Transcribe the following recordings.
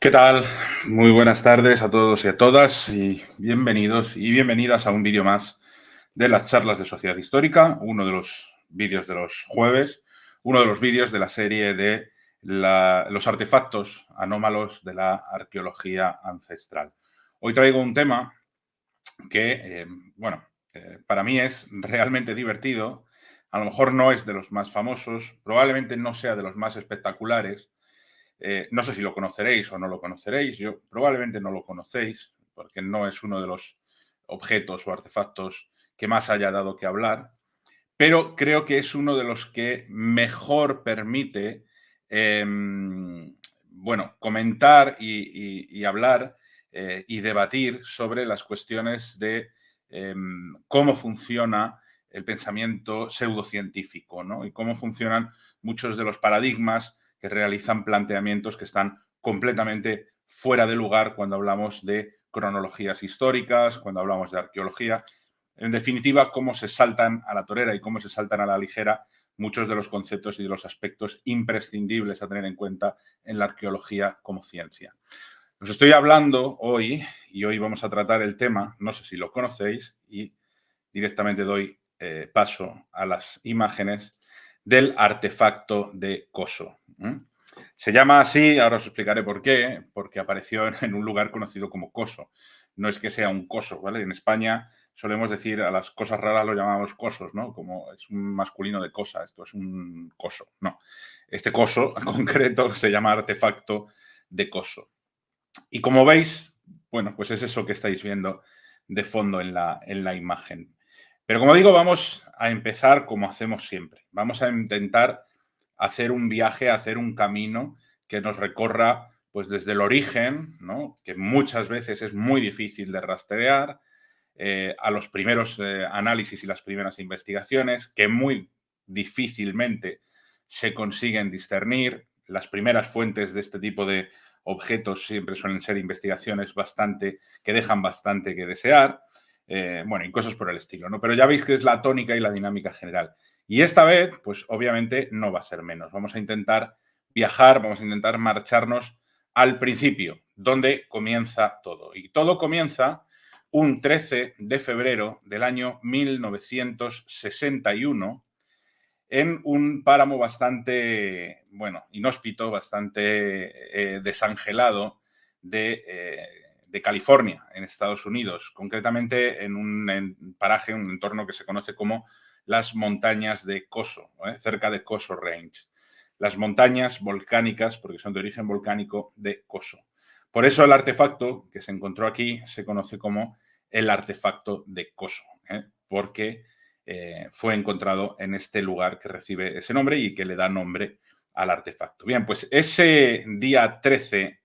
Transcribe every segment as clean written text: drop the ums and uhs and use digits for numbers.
¿Qué tal? Muy buenas tardes a todos y a todas y bienvenidos y bienvenidas a un vídeo más de las charlas de Sociedad Histórica, uno de los vídeos de los jueves, uno de los vídeos de la serie de los artefactos anómalos de la arqueología ancestral. Hoy traigo un tema que, para mí es realmente divertido, a lo mejor no es de los más famosos, probablemente no sea de los más espectaculares. No sé si lo conoceréis o no lo conoceréis. Yo probablemente no lo conocéis, porque no es uno de los objetos o artefactos que más haya dado que hablar, pero creo que es uno de los que mejor permite, comentar y hablar y debatir sobre las cuestiones de cómo funciona el pensamiento pseudocientífico, ¿no? Y cómo funcionan muchos de los paradigmas que realizan planteamientos que están completamente fuera de lugar cuando hablamos de cronologías históricas, cuando hablamos de arqueología. En definitiva, cómo se saltan a la torera y cómo se saltan a la ligera muchos de los conceptos y de los aspectos imprescindibles a tener en cuenta en la arqueología como ciencia. Os estoy hablando hoy, y hoy vamos a tratar el tema, no sé si lo conocéis, y directamente doy paso a las imágenes del artefacto de Coso. Se llama así, ahora os explicaré por qué, porque apareció en un lugar conocido como Coso. No es que sea un coso, ¿vale? En España solemos decir a las cosas raras lo llamamos cosos, ¿no? Como es un masculino de cosa, esto es un coso. No, este coso en concreto se llama artefacto de Coso. Y como veis, bueno, pues es eso que estáis viendo de fondo en la imagen. Pero como digo, vamos a empezar como hacemos siempre. Vamos a intentar hacer un viaje, hacer un camino que nos recorra pues desde el origen, ¿no? Que muchas veces es muy difícil de rastrear, a los primeros análisis y las primeras investigaciones, que muy difícilmente se consiguen discernir. Las primeras fuentes de este tipo de objetos siempre suelen ser investigaciones que dejan bastante que desear, y cosas por el estilo, ¿no? Pero ya veis que es la tónica y la dinámica general. Y esta vez, pues obviamente no va a ser menos. Vamos a intentar viajar, vamos a intentar marcharnos al principio, donde comienza todo. Y todo comienza un 13 de febrero del año 1961 en un páramo bastante, inhóspito, bastante desangelado de California, en Estados Unidos, concretamente en un paraje, un entorno que se conoce como las montañas de Coso, cerca de Coso Range. Las montañas volcánicas, porque son de origen volcánico, de Coso. Por eso el artefacto que se encontró aquí se conoce como el artefacto de Coso, porque fue encontrado en este lugar que recibe ese nombre y que le da nombre al artefacto. Bien, pues ese día 13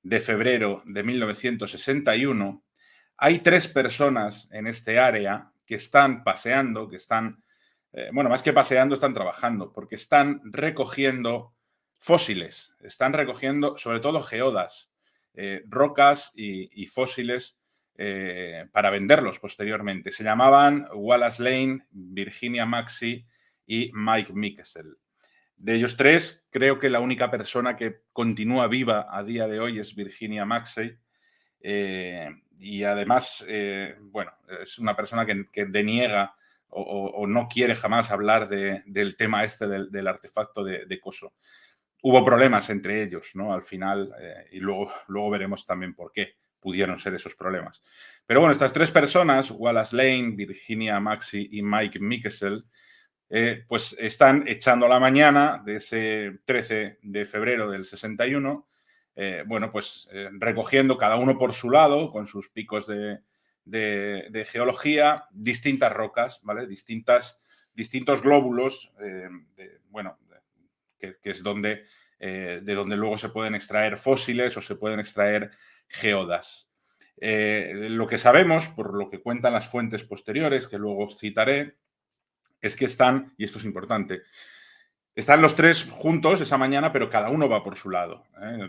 de febrero de 1961 hay 3 personas en este área que están paseando, que están, más que paseando, están trabajando, porque están recogiendo fósiles, están recogiendo sobre todo geodas, rocas y fósiles para venderlos posteriormente. Se llamaban Wallace Lane, Virginia Maxey y Mike Mickelson. De ellos 3, creo que la única persona que continúa viva a día de hoy es Virginia Maxey. Y además, es una persona que deniega o no quiere jamás hablar del tema este del artefacto de Coso. Hubo problemas entre ellos, ¿no? Al final, y luego veremos también por qué pudieron ser esos problemas. Pero bueno, estas 3 personas, Wallace Lane, Virginia Maxey y Mike Mickelson, pues están echando la mañana de ese 13 de febrero del 61, recogiendo cada uno por su lado, con sus picos de geología, distintas rocas, ¿vale? Distintos glóbulos, que es de donde luego se pueden extraer fósiles o se pueden extraer geodas. Lo que sabemos, por lo que cuentan las fuentes posteriores, que luego citaré, es que están, y esto es importante, están los 3 juntos esa mañana, pero cada uno va por su lado.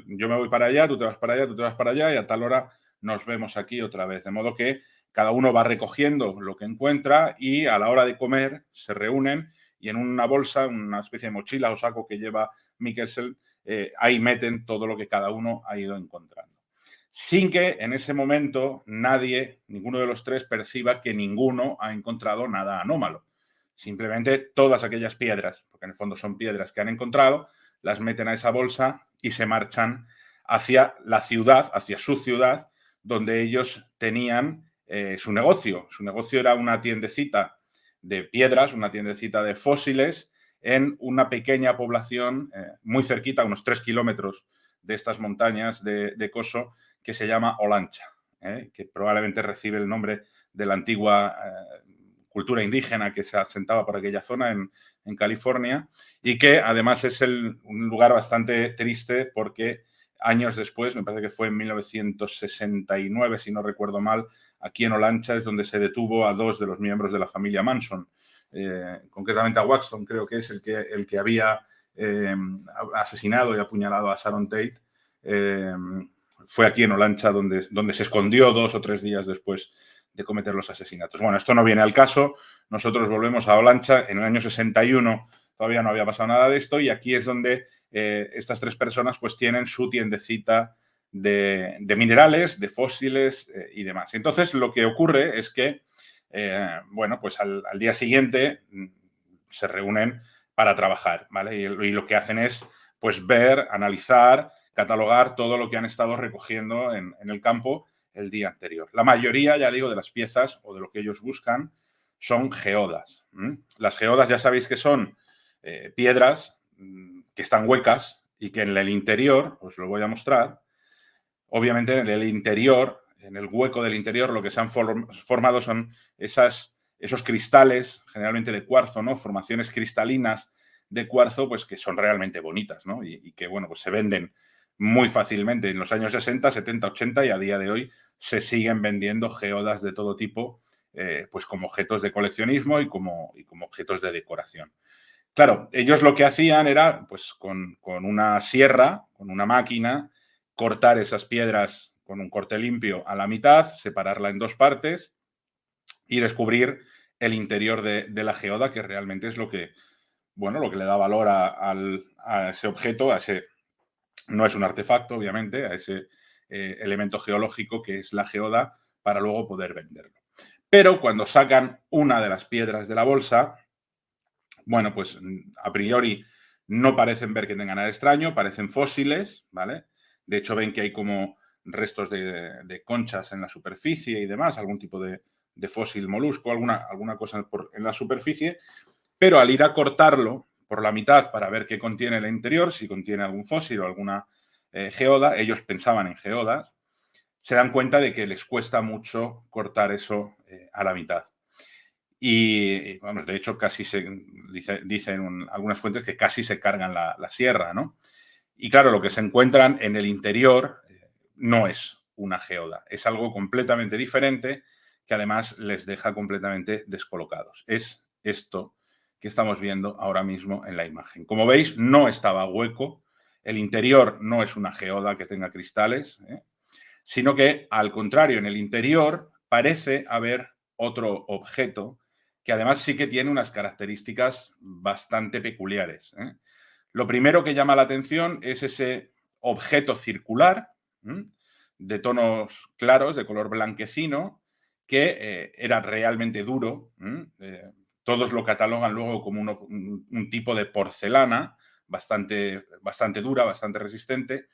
Yo me voy para allá, tú te vas para allá, tú te vas para allá, y a tal hora nos vemos aquí otra vez. De modo que cada uno va recogiendo lo que encuentra y a la hora de comer se reúnen y en una bolsa, una especie de mochila o saco que lleva Mickelson, ahí meten todo lo que cada uno ha ido encontrando. Sin que en ese momento nadie, ninguno de los tres, perciba que ninguno ha encontrado nada anómalo. Simplemente todas aquellas piedras, porque en el fondo son piedras que han encontrado, las meten a esa bolsa y se marchan hacia la ciudad, hacia su ciudad, donde ellos tenían su negocio. Su negocio era una tiendecita de piedras, una tiendecita de fósiles en una pequeña población muy cerquita, a unos 3 kilómetros de estas montañas de Coso, que se llama Olancha, que probablemente recibe el nombre de la antigua cultura indígena que se asentaba por aquella zona en California, y que además es un lugar bastante triste porque años después, me parece que fue en 1969, si no recuerdo mal, aquí en Olancha es donde se detuvo a 2 de los miembros de la familia Manson, concretamente a Waxton, creo que es el que había asesinado y apuñalado a Sharon Tate. Fue aquí en Olancha donde se escondió 2 o 3 días después de cometer los asesinatos. Bueno, esto no viene al caso. Nosotros volvemos a Olancha. En el año 61 todavía no había pasado nada de esto y aquí es donde estas 3 personas pues tienen su tiendecita de minerales, de fósiles y demás. Entonces, lo que ocurre es que, bueno, pues al día siguiente se reúnen para trabajar, ¿vale? Y lo que hacen es, pues, ver, analizar, catalogar todo lo que han estado recogiendo en el campo el día anterior. La mayoría, ya digo, de las piezas o de lo que ellos buscan son geodas. Las geodas ya sabéis que son piedras que están huecas y que en el interior, os lo voy a mostrar, obviamente en el interior, en el hueco del interior, lo que se han formado son esos cristales, generalmente de cuarzo, ¿no? Formaciones cristalinas de cuarzo, pues que son realmente bonitas, ¿no? Y que, bueno, pues se venden muy fácilmente. En los años 60, 70, 80 y a día de hoy se siguen vendiendo geodas de todo tipo, pues como objetos de coleccionismo y como objetos de decoración. Claro, ellos lo que hacían era, pues con una sierra, con una máquina, cortar esas piedras con un corte limpio a la mitad, separarla en 2 partes y descubrir el interior de la geoda, que realmente es lo que, bueno, lo que le da valor a ese objeto, no es un artefacto, obviamente, a ese elemento geológico que es la geoda, para luego poder venderlo. Pero cuando sacan una de las piedras de la bolsa, bueno, pues a priori no parecen ver que tengan nada extraño, parecen fósiles, ¿vale? De hecho, ven que hay como restos de conchas en la superficie y demás, algún tipo de fósil molusco, alguna cosa en la superficie, pero al ir a cortarlo por la mitad para ver qué contiene el interior, si contiene algún fósil o alguna geoda, ellos pensaban en geodas, se dan cuenta de que les cuesta mucho cortar eso a la mitad. Y, vamos, de hecho, casi dicen algunas fuentes que casi se cargan la sierra, ¿no? Y claro, lo que se encuentran en el interior no es una geoda, es algo completamente diferente que además les deja completamente descolocados. Es esto que estamos viendo ahora mismo en la imagen. Como veis, no estaba hueco, el interior no es una geoda que tenga cristales, sino que, al contrario, en el interior parece haber otro objeto que además sí que tiene unas características bastante peculiares. Lo primero que llama la atención es ese objeto circular de tonos claros, de color blanquecino, que era realmente duro. Todos lo catalogan luego como un tipo de porcelana bastante dura, bastante resistente,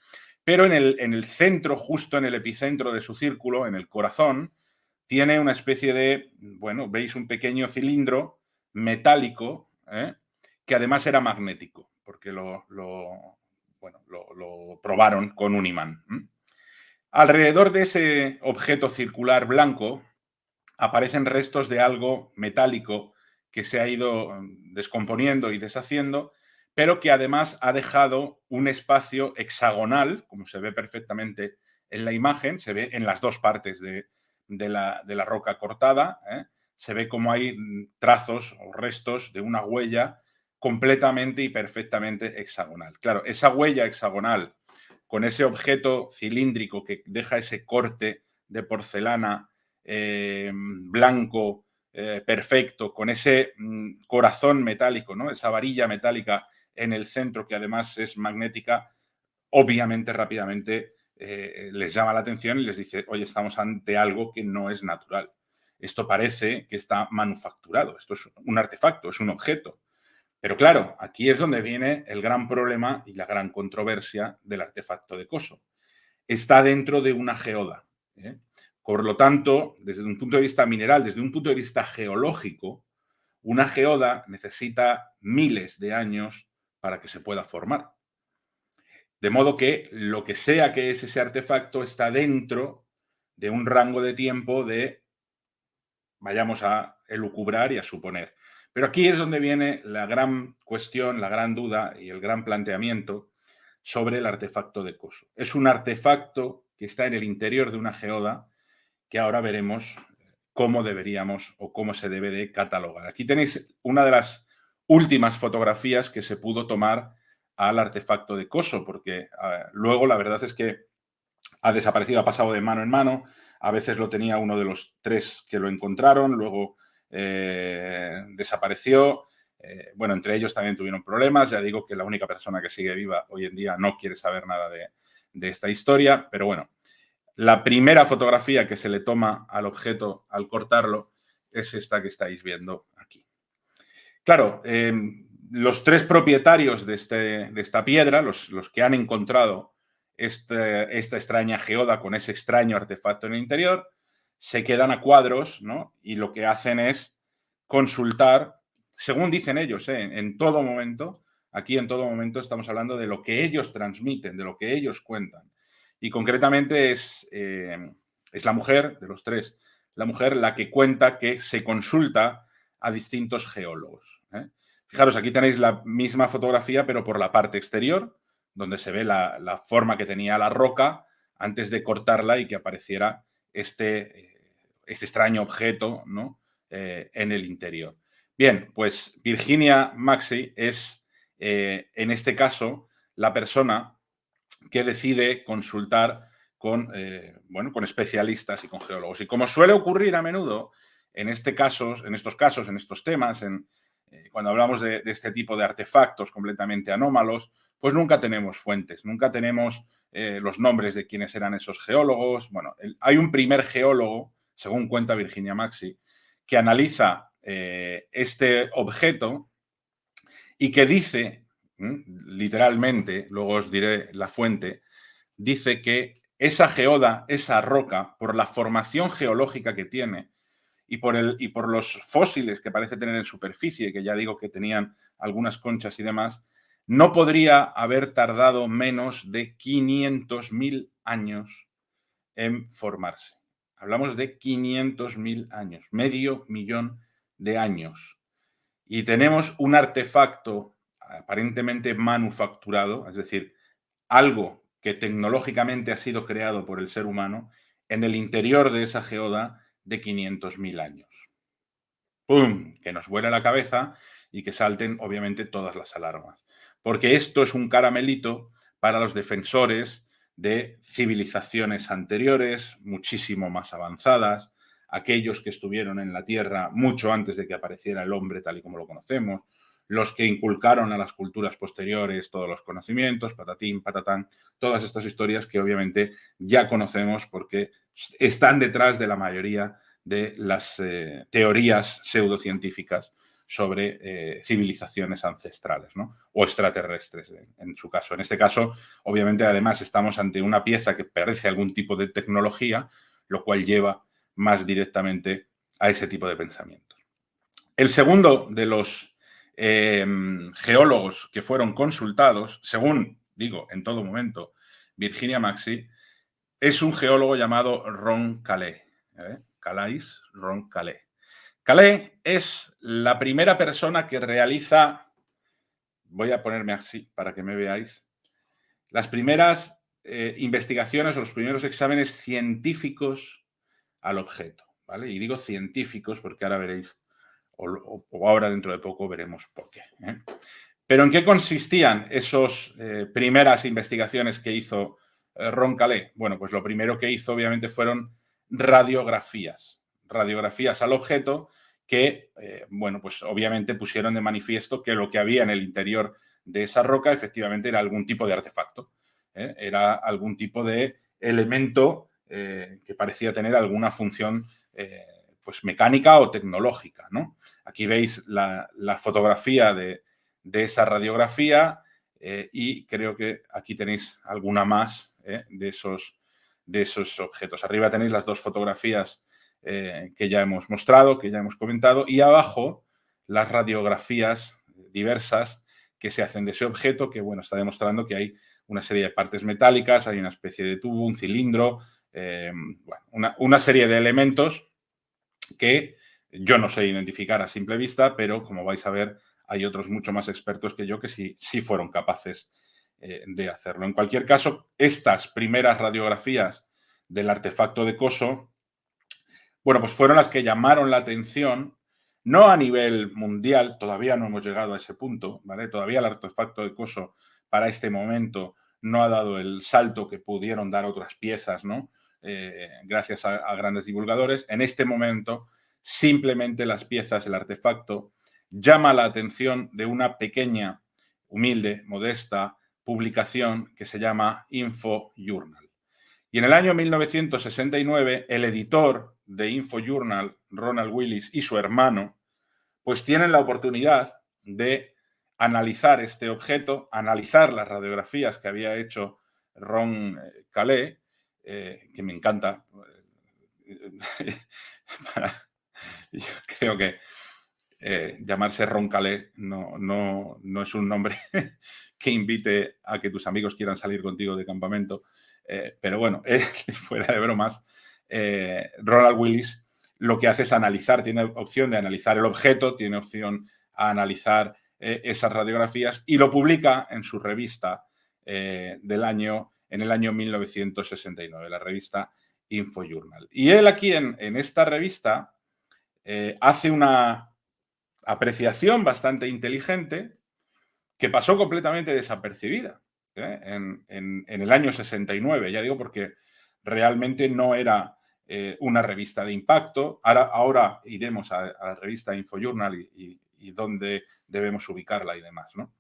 pero en el centro, justo en el epicentro de su círculo, en el corazón, tiene una especie de, bueno, veis un pequeño cilindro metálico, que además era magnético, porque lo probaron con un imán. Alrededor de ese objeto circular blanco aparecen restos de algo metálico que se ha ido descomponiendo y deshaciendo, pero que además ha dejado un espacio hexagonal, como se ve perfectamente en la imagen, se ve en las 2 partes de la roca cortada, se ve como hay trazos o restos de una huella completamente y perfectamente hexagonal. Claro, esa huella hexagonal con ese objeto cilíndrico que deja ese corte de porcelana blanco, perfecto, con ese corazón metálico, ¿no? Esa varilla metálica en el centro que además es magnética, obviamente rápidamente les llama la atención y les dice, oye, estamos ante algo que no es natural. Esto parece que está manufacturado, esto es un artefacto, es un objeto. Pero claro, aquí es donde viene el gran problema y la gran controversia del artefacto de Coso. Está dentro de una geoda. ¿Eh? Por lo tanto, desde un punto de vista mineral, desde un punto de vista geológico, una geoda necesita miles de años para que se pueda formar. De modo que lo que sea que es ese artefacto está dentro de un rango de tiempo de, vayamos a elucubrar y a suponer. Pero aquí es donde viene la gran cuestión, la gran duda y el gran planteamiento sobre el artefacto de Coso. Es un artefacto que está en el interior de una geoda que ahora veremos cómo deberíamos o cómo se debe de catalogar. Aquí tenéis una de las últimas fotografías que se pudo tomar al artefacto de Coso, porque luego la verdad es que ha desaparecido, ha pasado de mano en mano. A veces lo tenía uno de los 3 que lo encontraron, luego desapareció. Bueno, entre ellos también tuvieron problemas. Ya digo que la única persona que sigue viva hoy en día no quiere saber nada de esta historia, pero bueno, la primera fotografía que se le toma al objeto al cortarlo es esta que estáis viendo aquí. Claro, los 3 propietarios de esta piedra, los que han encontrado esta extraña geoda con ese extraño artefacto en el interior, se quedan a cuadros, ¿no? Y lo que hacen es consultar, según dicen ellos, en todo momento, aquí en todo momento estamos hablando de lo que ellos transmiten, de lo que ellos cuentan. Y concretamente es la mujer, de los 3, la mujer la que cuenta que se consulta a distintos geólogos. Fijaros, aquí tenéis la misma fotografía, pero por la parte exterior, donde se ve la forma que tenía la roca antes de cortarla y que apareciera este extraño objeto, ¿no? En el interior. Bien, pues Virginia Maxey es, en este caso, la persona que decide consultar con especialistas y con geólogos. Y como suele ocurrir a menudo en estos casos, en estos temas, cuando hablamos de este tipo de artefactos completamente anómalos, pues nunca tenemos fuentes, nunca tenemos los nombres de quiénes eran esos geólogos. Bueno, hay un primer geólogo, según cuenta Virginia Maxey, que analiza este objeto y que dice, literalmente, luego os diré la fuente, dice que esa geoda, esa roca, por la formación geológica que tiene y por los fósiles que parece tener en superficie, que ya digo que tenían algunas conchas y demás, no podría haber tardado menos de 500.000 años en formarse. Hablamos de 500.000 años, medio millón de años. Y tenemos un artefacto aparentemente manufacturado, es decir, algo que tecnológicamente ha sido creado por el ser humano en el interior de esa geoda de 500.000 años. ¡Pum! Que nos vuele la cabeza y que salten, obviamente, todas las alarmas. Porque esto es un caramelito para los defensores de civilizaciones anteriores, muchísimo más avanzadas, aquellos que estuvieron en la Tierra mucho antes de que apareciera el hombre tal y como lo conocemos, los que inculcaron a las culturas posteriores todos los conocimientos, patatín, patatán, todas estas historias que obviamente ya conocemos porque están detrás de la mayoría de las teorías pseudocientíficas sobre civilizaciones ancestrales, ¿no? O extraterrestres, en su caso. En este caso, obviamente, además, estamos ante una pieza que parece algún tipo de tecnología, lo cual lleva más directamente a ese tipo de pensamientos. El segundo de los geólogos que fueron consultados, según digo en todo momento, Virginia Maxey, es un geólogo llamado Ron Calais. Calais, Ron Calais. Calais es la primera persona que realiza, voy a ponerme así para que me veáis, las primeras investigaciones o los primeros exámenes científicos al objeto, ¿vale? Y digo científicos porque ahora veréis, o ahora dentro de poco veremos por qué. Pero ¿en qué consistían esas primeras investigaciones que hizo Ron Calais? Bueno, pues lo primero que hizo obviamente fueron radiografías al objeto que, bueno, pues obviamente pusieron de manifiesto que lo que había en el interior de esa roca efectivamente era algún tipo de artefacto. Era algún tipo de elemento que parecía tener alguna función pues mecánica o tecnológica, ¿no? Aquí veis la fotografía de esa radiografía y creo que aquí tenéis alguna más de esos objetos. Arriba tenéis las dos fotografías que ya hemos mostrado, que ya hemos comentado, y abajo las radiografías diversas que se hacen de ese objeto, que bueno, está demostrando que hay una serie de partes metálicas, hay una especie de tubo, un cilindro, bueno, una serie de elementos que yo no sé identificar a simple vista, pero como vais a ver, hay otros mucho más expertos que yo que sí fueron capaces de hacerlo. En cualquier caso, estas primeras radiografías del artefacto de Coso, bueno, pues fueron las que llamaron la atención, no a nivel mundial, todavía no hemos llegado a ese punto, ¿vale? Todavía el artefacto de Coso para este momento no ha dado el salto que pudieron dar otras piezas, ¿no? Gracias a grandes divulgadores. En este momento, simplemente las piezas, el artefacto, llama la atención de una pequeña, humilde, modesta publicación que se llama Info Journal. Y en el año 1969, el editor de Info Journal, Ronald Willis, y su hermano, pues tienen la oportunidad de analizar este objeto, analizar las radiografías que había hecho Ron Calais, que me encanta. Yo creo que llamarse Ron Calais no es un nombre que invite a que tus amigos quieran salir contigo de campamento. Pero bueno, fuera de bromas, Ronald Willis lo que hace es analizar, tiene opción de analizar el objeto, tiene opción a analizar esas radiografías y lo publica en su revista en el año 1969, la revista Info Journal. Y él aquí en esta revista hace una apreciación bastante inteligente que pasó completamente desapercibida en el año 69, ya digo, porque realmente no era una revista de impacto. Ahora iremos a la revista InfoJournal y dónde debemos ubicarla y demás, ¿no?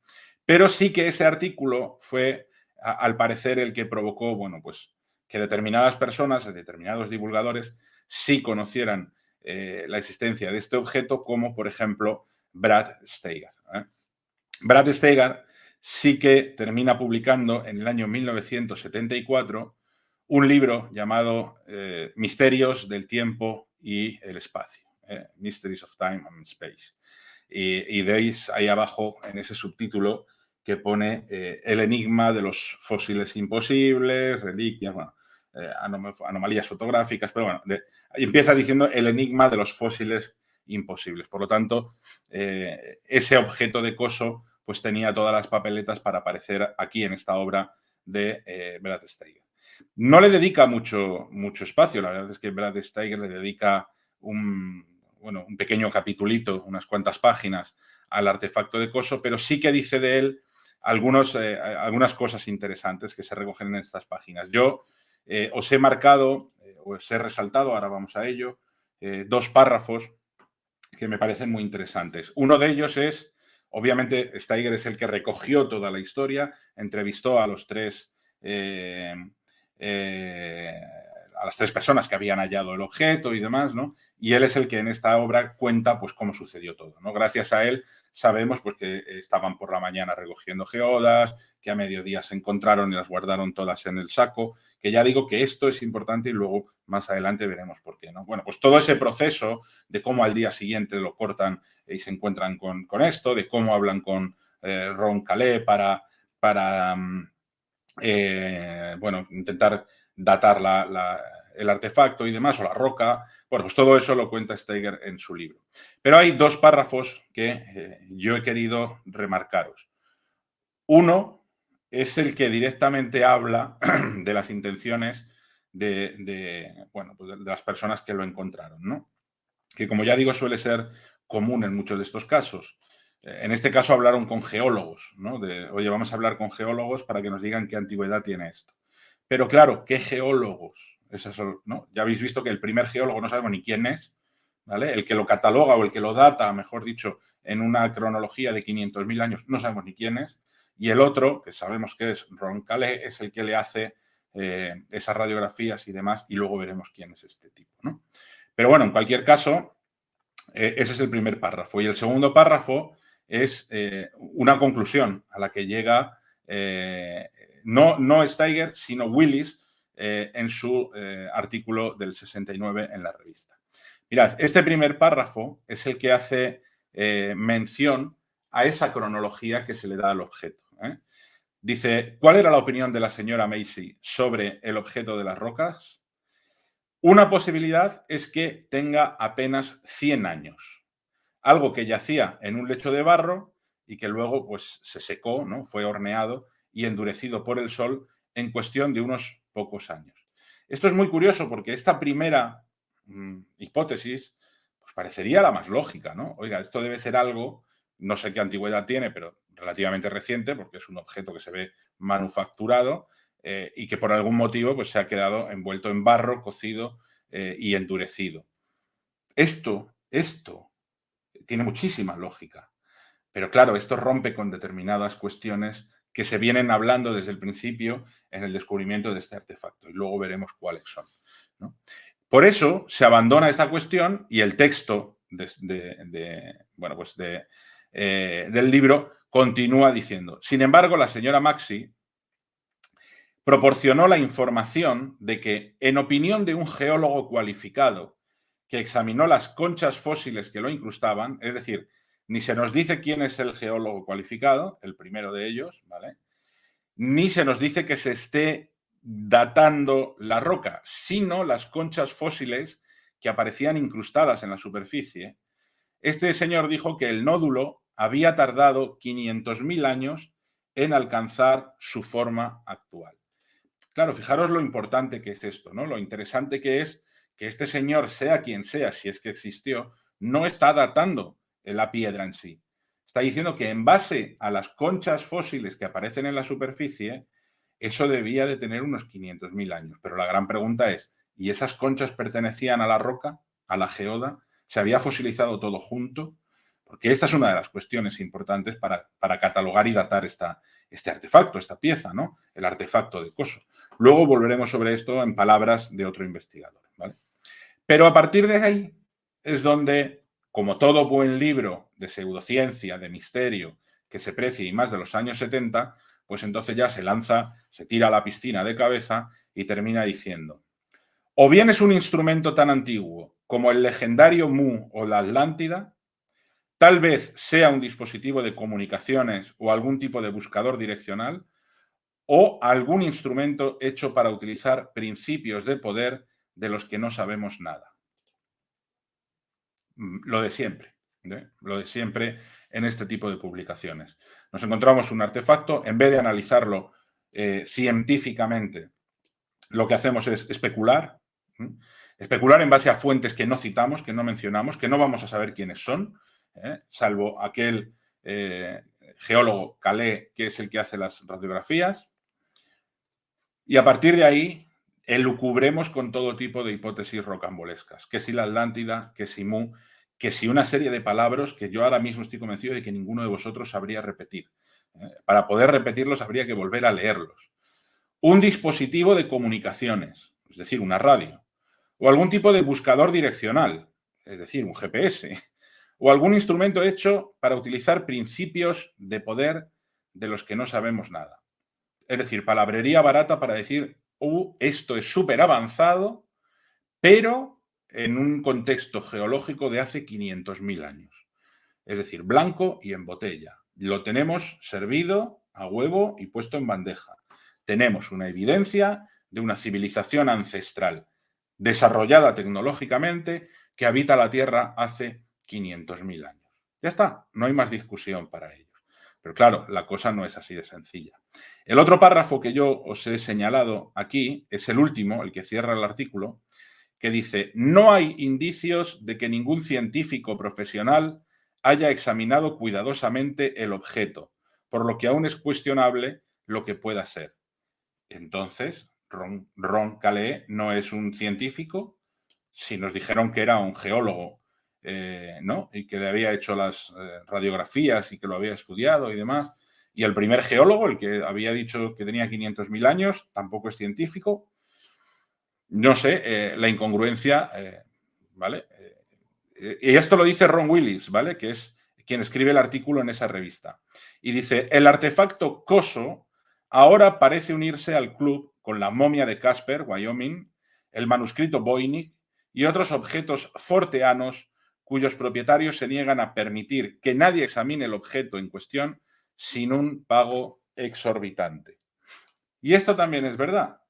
Pero sí que ese artículo fue, al parecer, el que provocó, bueno, pues que determinadas personas, determinados divulgadores, sí conocieran la existencia de este objeto, como por ejemplo Brad Steiger. Brad Steiger sí que termina publicando en el año 1974 un libro llamado Misterios del Tiempo y el Espacio, Mysteries of Time and Space. Y veis ahí abajo en ese subtítulo que pone el enigma de los fósiles imposibles, reliquias, bueno, anomalías fotográficas, pero bueno, empieza diciendo el enigma de los fósiles imposibles. Por lo tanto, ese objeto de Coso pues tenía todas las papeletas para aparecer aquí en esta obra de Brad Steiger. No le dedica mucho espacio, la verdad es que Brad Steiger le dedica un pequeño capitulito, unas cuantas páginas al artefacto de Coso, pero sí que dice de él algunas cosas interesantes que se recogen en estas páginas. Yo os he marcado, os he resaltado, ahora vamos a ello, dos párrafos que me parecen muy interesantes. Uno de ellos es, obviamente, Steiger es el que recogió toda la historia, entrevistó a los tres a las tres personas que habían hallado el objeto y demás, ¿no? Y él es el que en esta obra cuenta, pues, cómo sucedió todo, ¿no? Gracias a él sabemos, pues, que estaban por la mañana recogiendo geodas, que a mediodía se encontraron y las guardaron todas en el saco, que ya digo que esto es importante y luego más adelante veremos por qué, ¿no? Bueno, pues todo ese proceso de cómo al día siguiente lo cortan y se encuentran con esto, de cómo hablan con Ron Calais para bueno, intentar datar el artefacto y demás, o la roca. Bueno, pues todo eso lo cuenta Steiger en su libro. Pero hay dos párrafos que yo he querido remarcaros. Uno es el que directamente habla de las intenciones bueno, pues de las personas que lo encontraron, ¿no? Que, como ya digo, suele ser común en muchos de estos casos. En este caso hablaron con geólogos, ¿no? Oye, vamos a hablar con geólogos para que nos digan qué antigüedad tiene esto. Pero claro, ¿qué geólogos? ¿No? Ya habéis visto que el primer geólogo no sabemos ni quién es, ¿vale? El que lo cataloga o el que lo data, mejor dicho, en una cronología de 500.000 años, no sabemos ni quién es. y el otro, que sabemos que es Roncallet, es el que le hace esas radiografías y demás, y luego veremos quién es este tipo, ¿no? Pero bueno, en cualquier caso, ese es el primer párrafo. Y el segundo párrafo es una conclusión a la que llega no Steiger, sino Willis en su artículo del 69 en la revista. Mirad, este primer párrafo es el que hace mención a esa cronología que se le da al objeto. Dice, ¿cuál era la opinión de la señora Macy sobre el objeto de las rocas? Una posibilidad es que tenga apenas 100 años, algo que yacía en un lecho de barro y que luego pues, se secó, ¿no? Fue horneado y endurecido por el sol en cuestión de unos pocos años. Esto es muy curioso porque esta primera hipótesis pues parecería la más lógica, ¿no? Oiga, esto debe ser algo, no sé qué antigüedad tiene, pero relativamente reciente, porque es un objeto que se ve manufacturado y que por algún motivo pues, se ha quedado envuelto en barro, cocido y endurecido. Esto tiene muchísima lógica. Pero claro, esto rompe con determinadas cuestiones que se vienen hablando desde el principio en el descubrimiento de este artefacto y luego veremos cuáles son, ¿no? Por eso se abandona esta cuestión y el texto del libro continúa diciendo, sin embargo, la señora Maxi proporcionó la información de que, en opinión de un geólogo cualificado que examinó las conchas fósiles que lo incrustaban, es decir, ni se nos dice quién es el geólogo cualificado, el primero de ellos, ¿vale? Ni se nos dice que se esté datando la roca, sino las conchas fósiles que aparecían incrustadas en la superficie. Este señor dijo que el nódulo había tardado 500.000 años en alcanzar su forma actual. Claro, fijaros lo importante que es esto, ¿no? Lo interesante que es que este señor, sea quien sea, si es que existió, no está datando la piedra en sí. Está diciendo que en base a las conchas fósiles que aparecen en la superficie, eso debía de tener unos 500.000 años. Pero la gran pregunta es, ¿y esas conchas pertenecían a la roca, a la geoda? ¿Se había fosilizado todo junto? Porque esta es una de las cuestiones importantes para catalogar y datar este artefacto, esta pieza, ¿no? El artefacto de Coso. Luego volveremos sobre esto en palabras de otro investigador, ¿vale? Pero a partir de ahí es donde, como todo buen libro de pseudociencia, de misterio, que se precie y más de los años 70, pues entonces ya se lanza, se tira a la piscina de cabeza y termina diciendo, o bien es un instrumento tan antiguo como el legendario Mu o la Atlántida, tal vez sea un dispositivo de comunicaciones o algún tipo de buscador direccional, o algún instrumento hecho para utilizar principios de poder de los que no sabemos nada. Lo de siempre, lo de siempre en este tipo de publicaciones. Nos encontramos un artefacto, en vez de analizarlo científicamente, lo que hacemos es especular, especular en base a fuentes que no citamos, que no mencionamos, que no vamos a saber quiénes son, salvo aquel geólogo Calais, que es el que hace las radiografías. Y a partir de ahí, elucubremos con todo tipo de hipótesis rocambolescas. Que si la Atlántida, que si Mu, que si una serie de palabras que yo ahora mismo estoy convencido de que ninguno de vosotros sabría repetir. Para poder repetirlos habría que volver a leerlos. Un dispositivo de comunicaciones, es decir, una radio. O algún tipo de buscador direccional, es decir, un GPS. O algún instrumento hecho para utilizar principios de poder de los que no sabemos nada. Es decir, palabrería barata para decir, esto es súper avanzado, pero en un contexto geológico de hace 500.000 años. Es decir, blanco y en botella. Lo tenemos servido a huevo y puesto en bandeja. Tenemos una evidencia de una civilización ancestral desarrollada tecnológicamente que habita la Tierra hace 500.000 años. Ya está, no hay más discusión para ello. Pero claro, la cosa no es así de sencilla. El otro párrafo que yo os he señalado aquí es el último, el que cierra el artículo, que dice, no hay indicios de que ningún científico profesional haya examinado cuidadosamente el objeto, por lo que aún es cuestionable lo que pueda ser. Entonces, Roncallet no es un científico. Si nos dijeron que era un geólogo, ¿no? Y que le había hecho las radiografías y que lo había estudiado y demás, Y el primer geólogo, el que había dicho que tenía 500.000 años, tampoco es científico. No sé, la incongruencia, ¿vale? Y esto lo dice Ron Willis, ¿vale? Que es quien escribe el artículo en esa revista. Y dice, el artefacto Coso ahora parece unirse al club con la momia de Casper, Wyoming, el manuscrito Voynich y otros objetos forteanos cuyos propietarios se niegan a permitir que nadie examine el objeto en cuestión sin un pago exorbitante. Y esto también es verdad.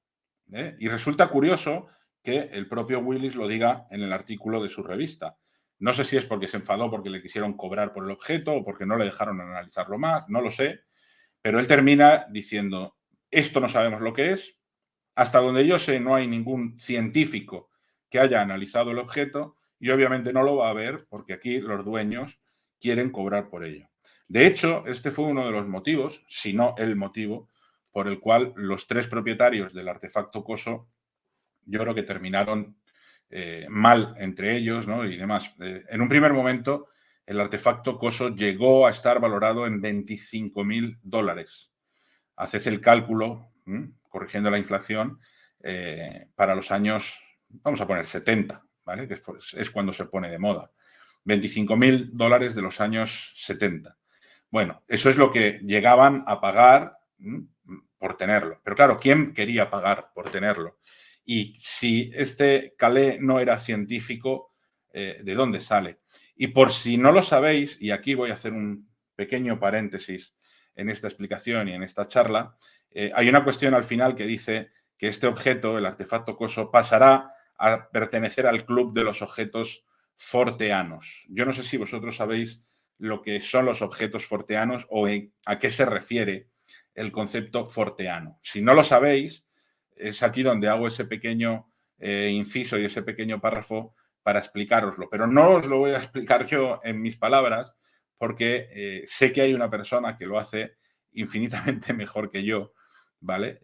Y resulta curioso que el propio Willis lo diga en el artículo de su revista. No sé si es porque se enfadó porque le quisieron cobrar por el objeto o porque no le dejaron analizarlo más, no lo sé, pero él termina diciendo, esto no sabemos lo que es, hasta donde yo sé no hay ningún científico que haya analizado el objeto y obviamente no lo va a ver porque aquí los dueños quieren cobrar por ello. De hecho, este fue uno de los motivos, si no el motivo, por el cual los 3 propietarios del artefacto Coso, yo creo que terminaron mal entre ellos, ¿no? Y demás. En un primer momento, el artefacto Coso llegó a estar valorado en $25.000. Haces el cálculo, corrigiendo la inflación, para los años, vamos a poner 70, ¿vale? Que es cuando se pone de moda. $25.000 de los años 70. Bueno, eso es lo que llegaban a pagar por tenerlo. Pero claro, ¿quién quería pagar por tenerlo? Y si este Calais no era científico, ¿de dónde sale? Y por si no lo sabéis, y aquí voy a hacer un pequeño paréntesis en esta explicación y en esta charla, hay una cuestión al final que dice que este objeto, el artefacto Coso, pasará a pertenecer al club de los objetos forteanos. Yo no sé si vosotros sabéis lo que son los objetos forteanos o a qué se refiere el concepto forteano. Si no lo sabéis, es aquí donde hago ese pequeño inciso y ese pequeño párrafo para explicároslo. Pero no os lo voy a explicar yo en mis palabras porque sé que hay una persona que lo hace infinitamente mejor que yo, ¿vale?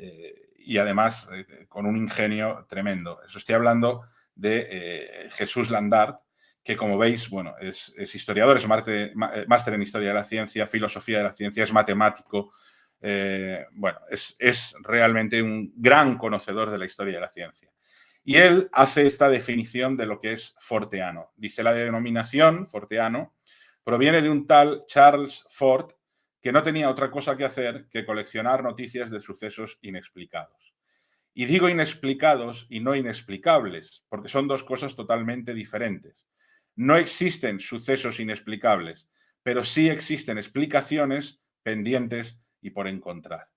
Y además con un ingenio tremendo. Eso estoy hablando de Jesús Landart, que como veis, bueno, es historiador, es máster en Historia de la Ciencia, Filosofía de la Ciencia, es matemático, bueno, es realmente un gran conocedor de la historia de la ciencia. Y él hace esta definición de lo que es forteano. Dice, la denominación forteano proviene de un tal Charles Fort que no tenía otra cosa que hacer que coleccionar noticias de sucesos inexplicados. Y digo inexplicados y no inexplicables, porque son dos cosas totalmente diferentes. No existen sucesos inexplicables, pero sí existen explicaciones pendientes y por encontrar.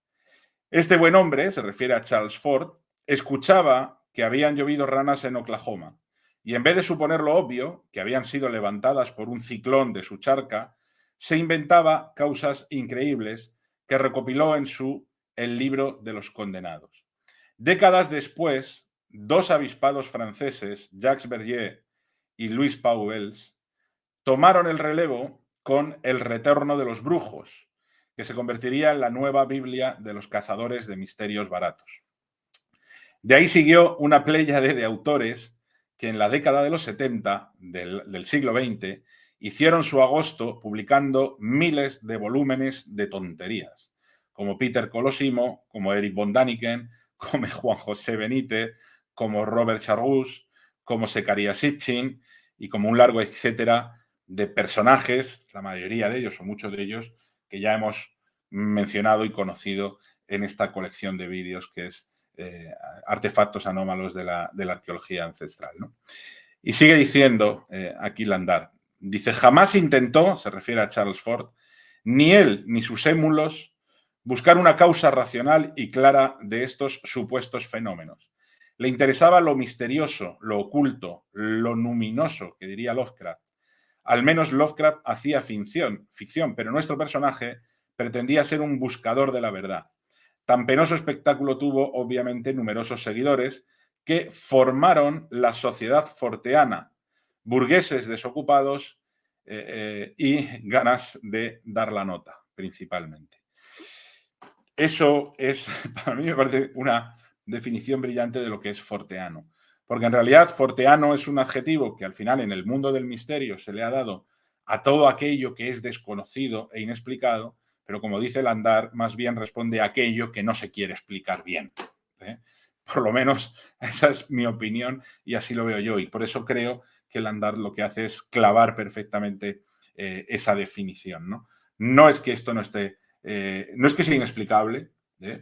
Este buen hombre, se refiere a Charles Fort, escuchaba que habían llovido ranas en Oklahoma y en vez de suponer lo obvio, que habían sido levantadas por un ciclón de su charca, se inventaba causas increíbles que recopiló en su El libro de los condenados. Décadas después, 2 avispados franceses, Jacques Bergier y Louis Pauwels, tomaron el relevo con El retorno de los brujos, que se convertiría en la nueva Biblia de los cazadores de misterios baratos. De ahí siguió una pléyade de autores que en la década de los 70 del siglo XX hicieron su agosto publicando miles de volúmenes de tonterías, como Peter Colosimo, como Eric von Daniken, como Juan José Benítez, como Robert Chargus, como Zecharia Sitchin y como un largo etcétera de personajes, la mayoría de ellos o muchos de ellos, que ya hemos mencionado y conocido en esta colección de vídeos que es artefactos anómalos de la arqueología ancestral, ¿no? Y sigue diciendo aquí Landart, dice, jamás intentó, se refiere a Charles Fort, ni él ni sus émulos buscar una causa racional y clara de estos supuestos fenómenos. Le interesaba lo misterioso, lo oculto, lo luminoso, que diría Lovecraft. Al menos Lovecraft hacía ficción, pero nuestro personaje pretendía ser un buscador de la verdad. Tan penoso espectáculo tuvo, obviamente, numerosos seguidores que formaron la sociedad forteana, burgueses desocupados y ganas de dar la nota, principalmente. Eso es, para mí me parece una definición brillante de lo que es forteano. Porque en realidad forteano es un adjetivo que al final en el mundo del misterio se le ha dado a todo aquello que es desconocido e inexplicado, pero como dice Landar, más bien responde a aquello que no se quiere explicar bien. Por lo menos esa es mi opinión y así lo veo yo. Y por eso creo que Landar lo que hace es clavar perfectamente esa definición. No es que esto no esté, no es que sea inexplicable,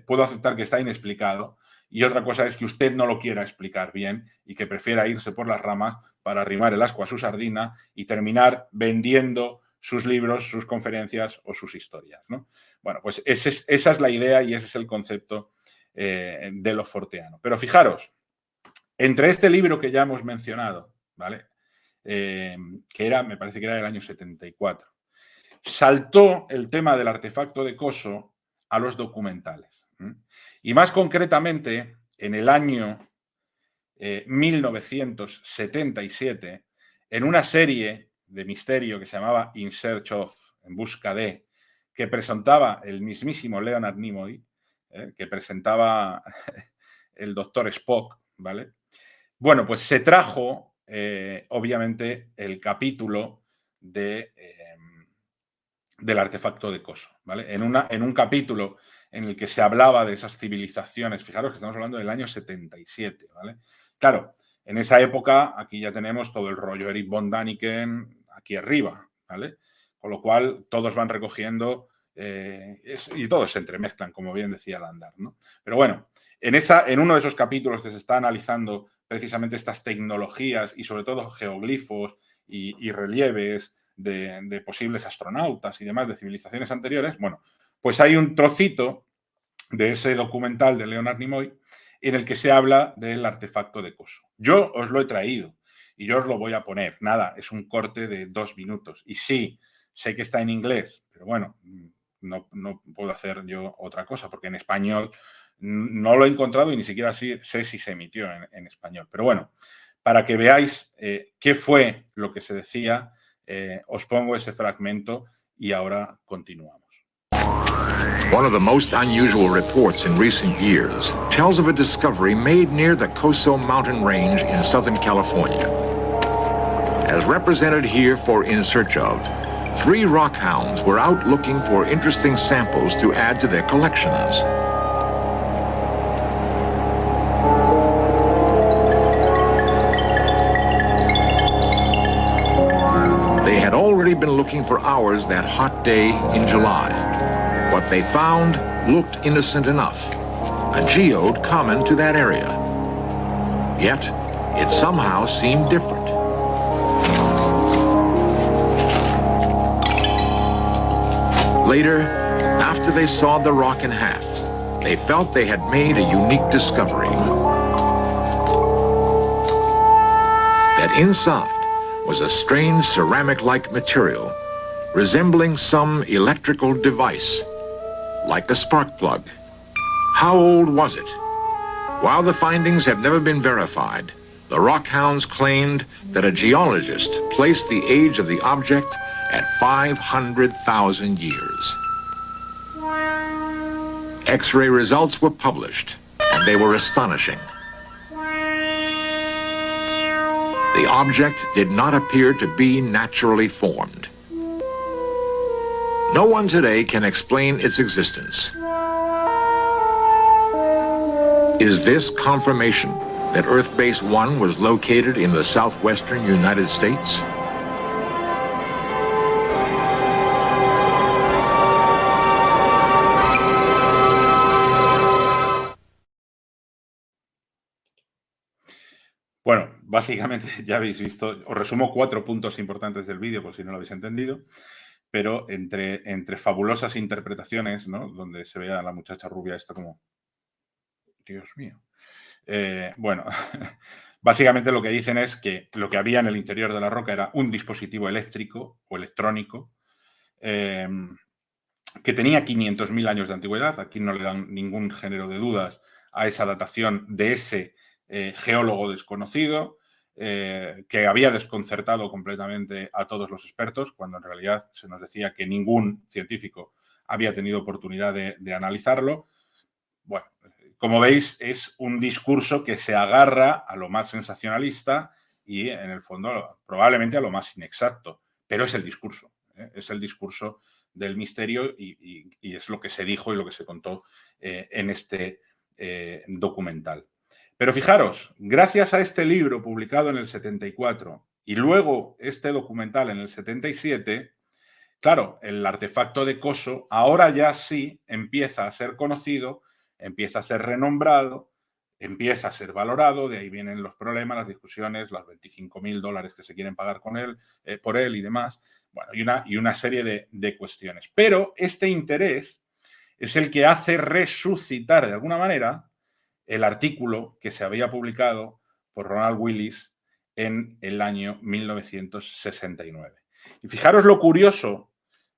puedo aceptar que está inexplicado, y otra cosa es que usted no lo quiera explicar bien y que prefiera irse por las ramas para arrimar el ascua a su sardina y terminar vendiendo sus libros, sus conferencias o sus historias, ¿no? Bueno, pues esa es la idea y ese es el concepto de lo forteano. Pero fijaros, entre este libro que ya hemos mencionado, ¿vale? Me parece que era del año 74, saltó el tema del artefacto de Coso a los documentales. Y más concretamente, en el año 1977, en una serie de misterio que se llamaba In Search of, en busca de, que presentaba el mismísimo Leonard Nimoy, que presentaba el doctor Spock, ¿vale? Bueno, pues se trajo, obviamente, el capítulo del artefacto de Coso, ¿vale? En un capítulo en el que se hablaba de esas civilizaciones, fijaros que estamos hablando del año 77, ¿vale? Claro, en esa época aquí ya tenemos todo el rollo Eric von Däniken aquí arriba, ¿vale? Con lo cual todos van recogiendo y todos se entremezclan, como bien decía Landar, ¿no? Pero bueno, en uno de esos capítulos que se está analizando precisamente estas tecnologías y sobre todo geoglifos y relieves de posibles astronautas y demás de civilizaciones anteriores, bueno, pues hay un trocito de ese documental de Leonard Nimoy en el que se habla del artefacto de Coso. Yo os lo he traído y yo os lo voy a poner. Nada, es un corte de 2 minutos. Y sí, sé que está en inglés, pero bueno, no puedo hacer yo otra cosa, porque en español no lo he encontrado y ni siquiera sé si se emitió en español. Pero bueno, para que veáis qué fue lo que se decía, os pongo ese fragmento y ahora continuamos. One of the most unusual reports in recent years tells of a discovery made near the Coso mountain range in Southern California. As represented here for In Search Of, 3 rockhounds were out looking for interesting samples to add to their collections. They had already been looking for hours that hot day in July. What they found looked innocent enough, a geode common to that area. Yet, it somehow seemed different. Later, after they sawed the rock in half, they felt they had made a unique discovery. That inside was a strange ceramic-like material resembling some electrical device, like a spark plug. How old was it? While the findings have never been verified, the rockhounds claimed that a geologist placed the age of the object at 500,000 years. X-ray results were published, and they were astonishing. The object did not appear to be naturally formed. No one today can explain its existence. Is this confirmation that Earth Base 1 was located in the southwestern United States? Bueno, básicamente ya habéis visto, os resumo 4 puntos importantes del vídeo por si no lo habéis entendido, pero entre fabulosas interpretaciones, ¿no? Donde se ve a la muchacha rubia esta como, Dios mío. Bueno, básicamente lo que dicen es que lo que había en el interior de la roca era un dispositivo eléctrico o electrónico que tenía 500.000 años de antigüedad. Aquí no le dan ningún género de dudas a esa datación de ese geólogo desconocido, que había desconcertado completamente a todos los expertos, cuando en realidad se nos decía que ningún científico había tenido oportunidad de analizarlo. Bueno, como veis, es un discurso que se agarra a lo más sensacionalista y, en el fondo, probablemente a lo más inexacto, pero es el discurso del misterio y es lo que se dijo y lo que se contó en este documental. Pero fijaros, gracias a este libro publicado en el 74 y luego este documental en el 77, claro, el artefacto de Coso ahora ya sí empieza a ser conocido, empieza a ser renombrado, empieza a ser valorado, de ahí vienen los problemas, las discusiones, los $25.000 que se quieren pagar con él, por él y demás, bueno, y una serie de cuestiones. Pero este interés es el que hace resucitar de alguna manera el artículo que se había publicado por Ronald Willis en el año 1969. Y fijaros lo curioso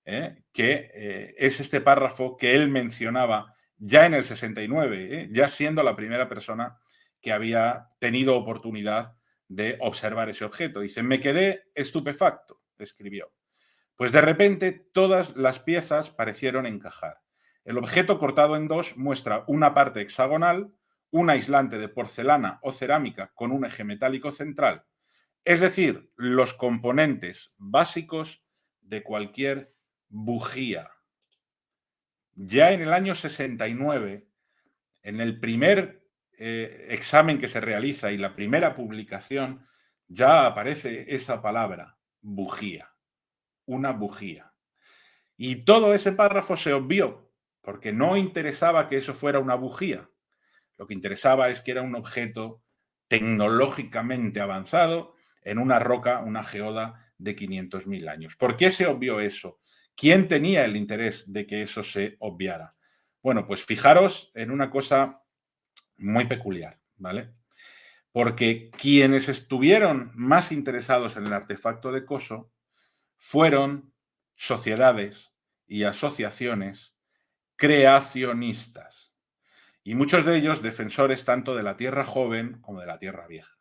que es este párrafo que él mencionaba ya en el 69, ya siendo la primera persona que había tenido oportunidad de observar ese objeto. Dice, me quedé estupefacto, escribió. Pues de repente todas las piezas parecieron encajar. El objeto cortado en dos muestra una parte hexagonal, un aislante de porcelana o cerámica con un eje metálico central, es decir, los componentes básicos de cualquier bujía. Ya en el año 69, en el primer examen que se realiza y la primera publicación, ya aparece esa palabra, bujía, una bujía. Y todo ese párrafo se obvió, porque no interesaba que eso fuera una bujía. Lo que interesaba es que era un objeto tecnológicamente avanzado en una roca, una geoda de 500.000 años. ¿Por qué se obvió eso? ¿Quién tenía el interés de que eso se obviara? Bueno, pues fijaros en una cosa muy peculiar, ¿vale? Porque quienes estuvieron más interesados en el artefacto de Coso fueron sociedades y asociaciones creacionistas, y muchos de ellos defensores tanto de la Tierra joven como de la Tierra vieja.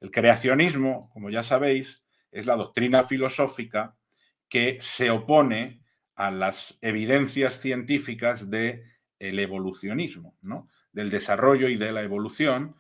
El creacionismo, como ya sabéis, es la doctrina filosófica que se opone a las evidencias científicas del evolucionismo, ¿no? Del desarrollo y de la evolución,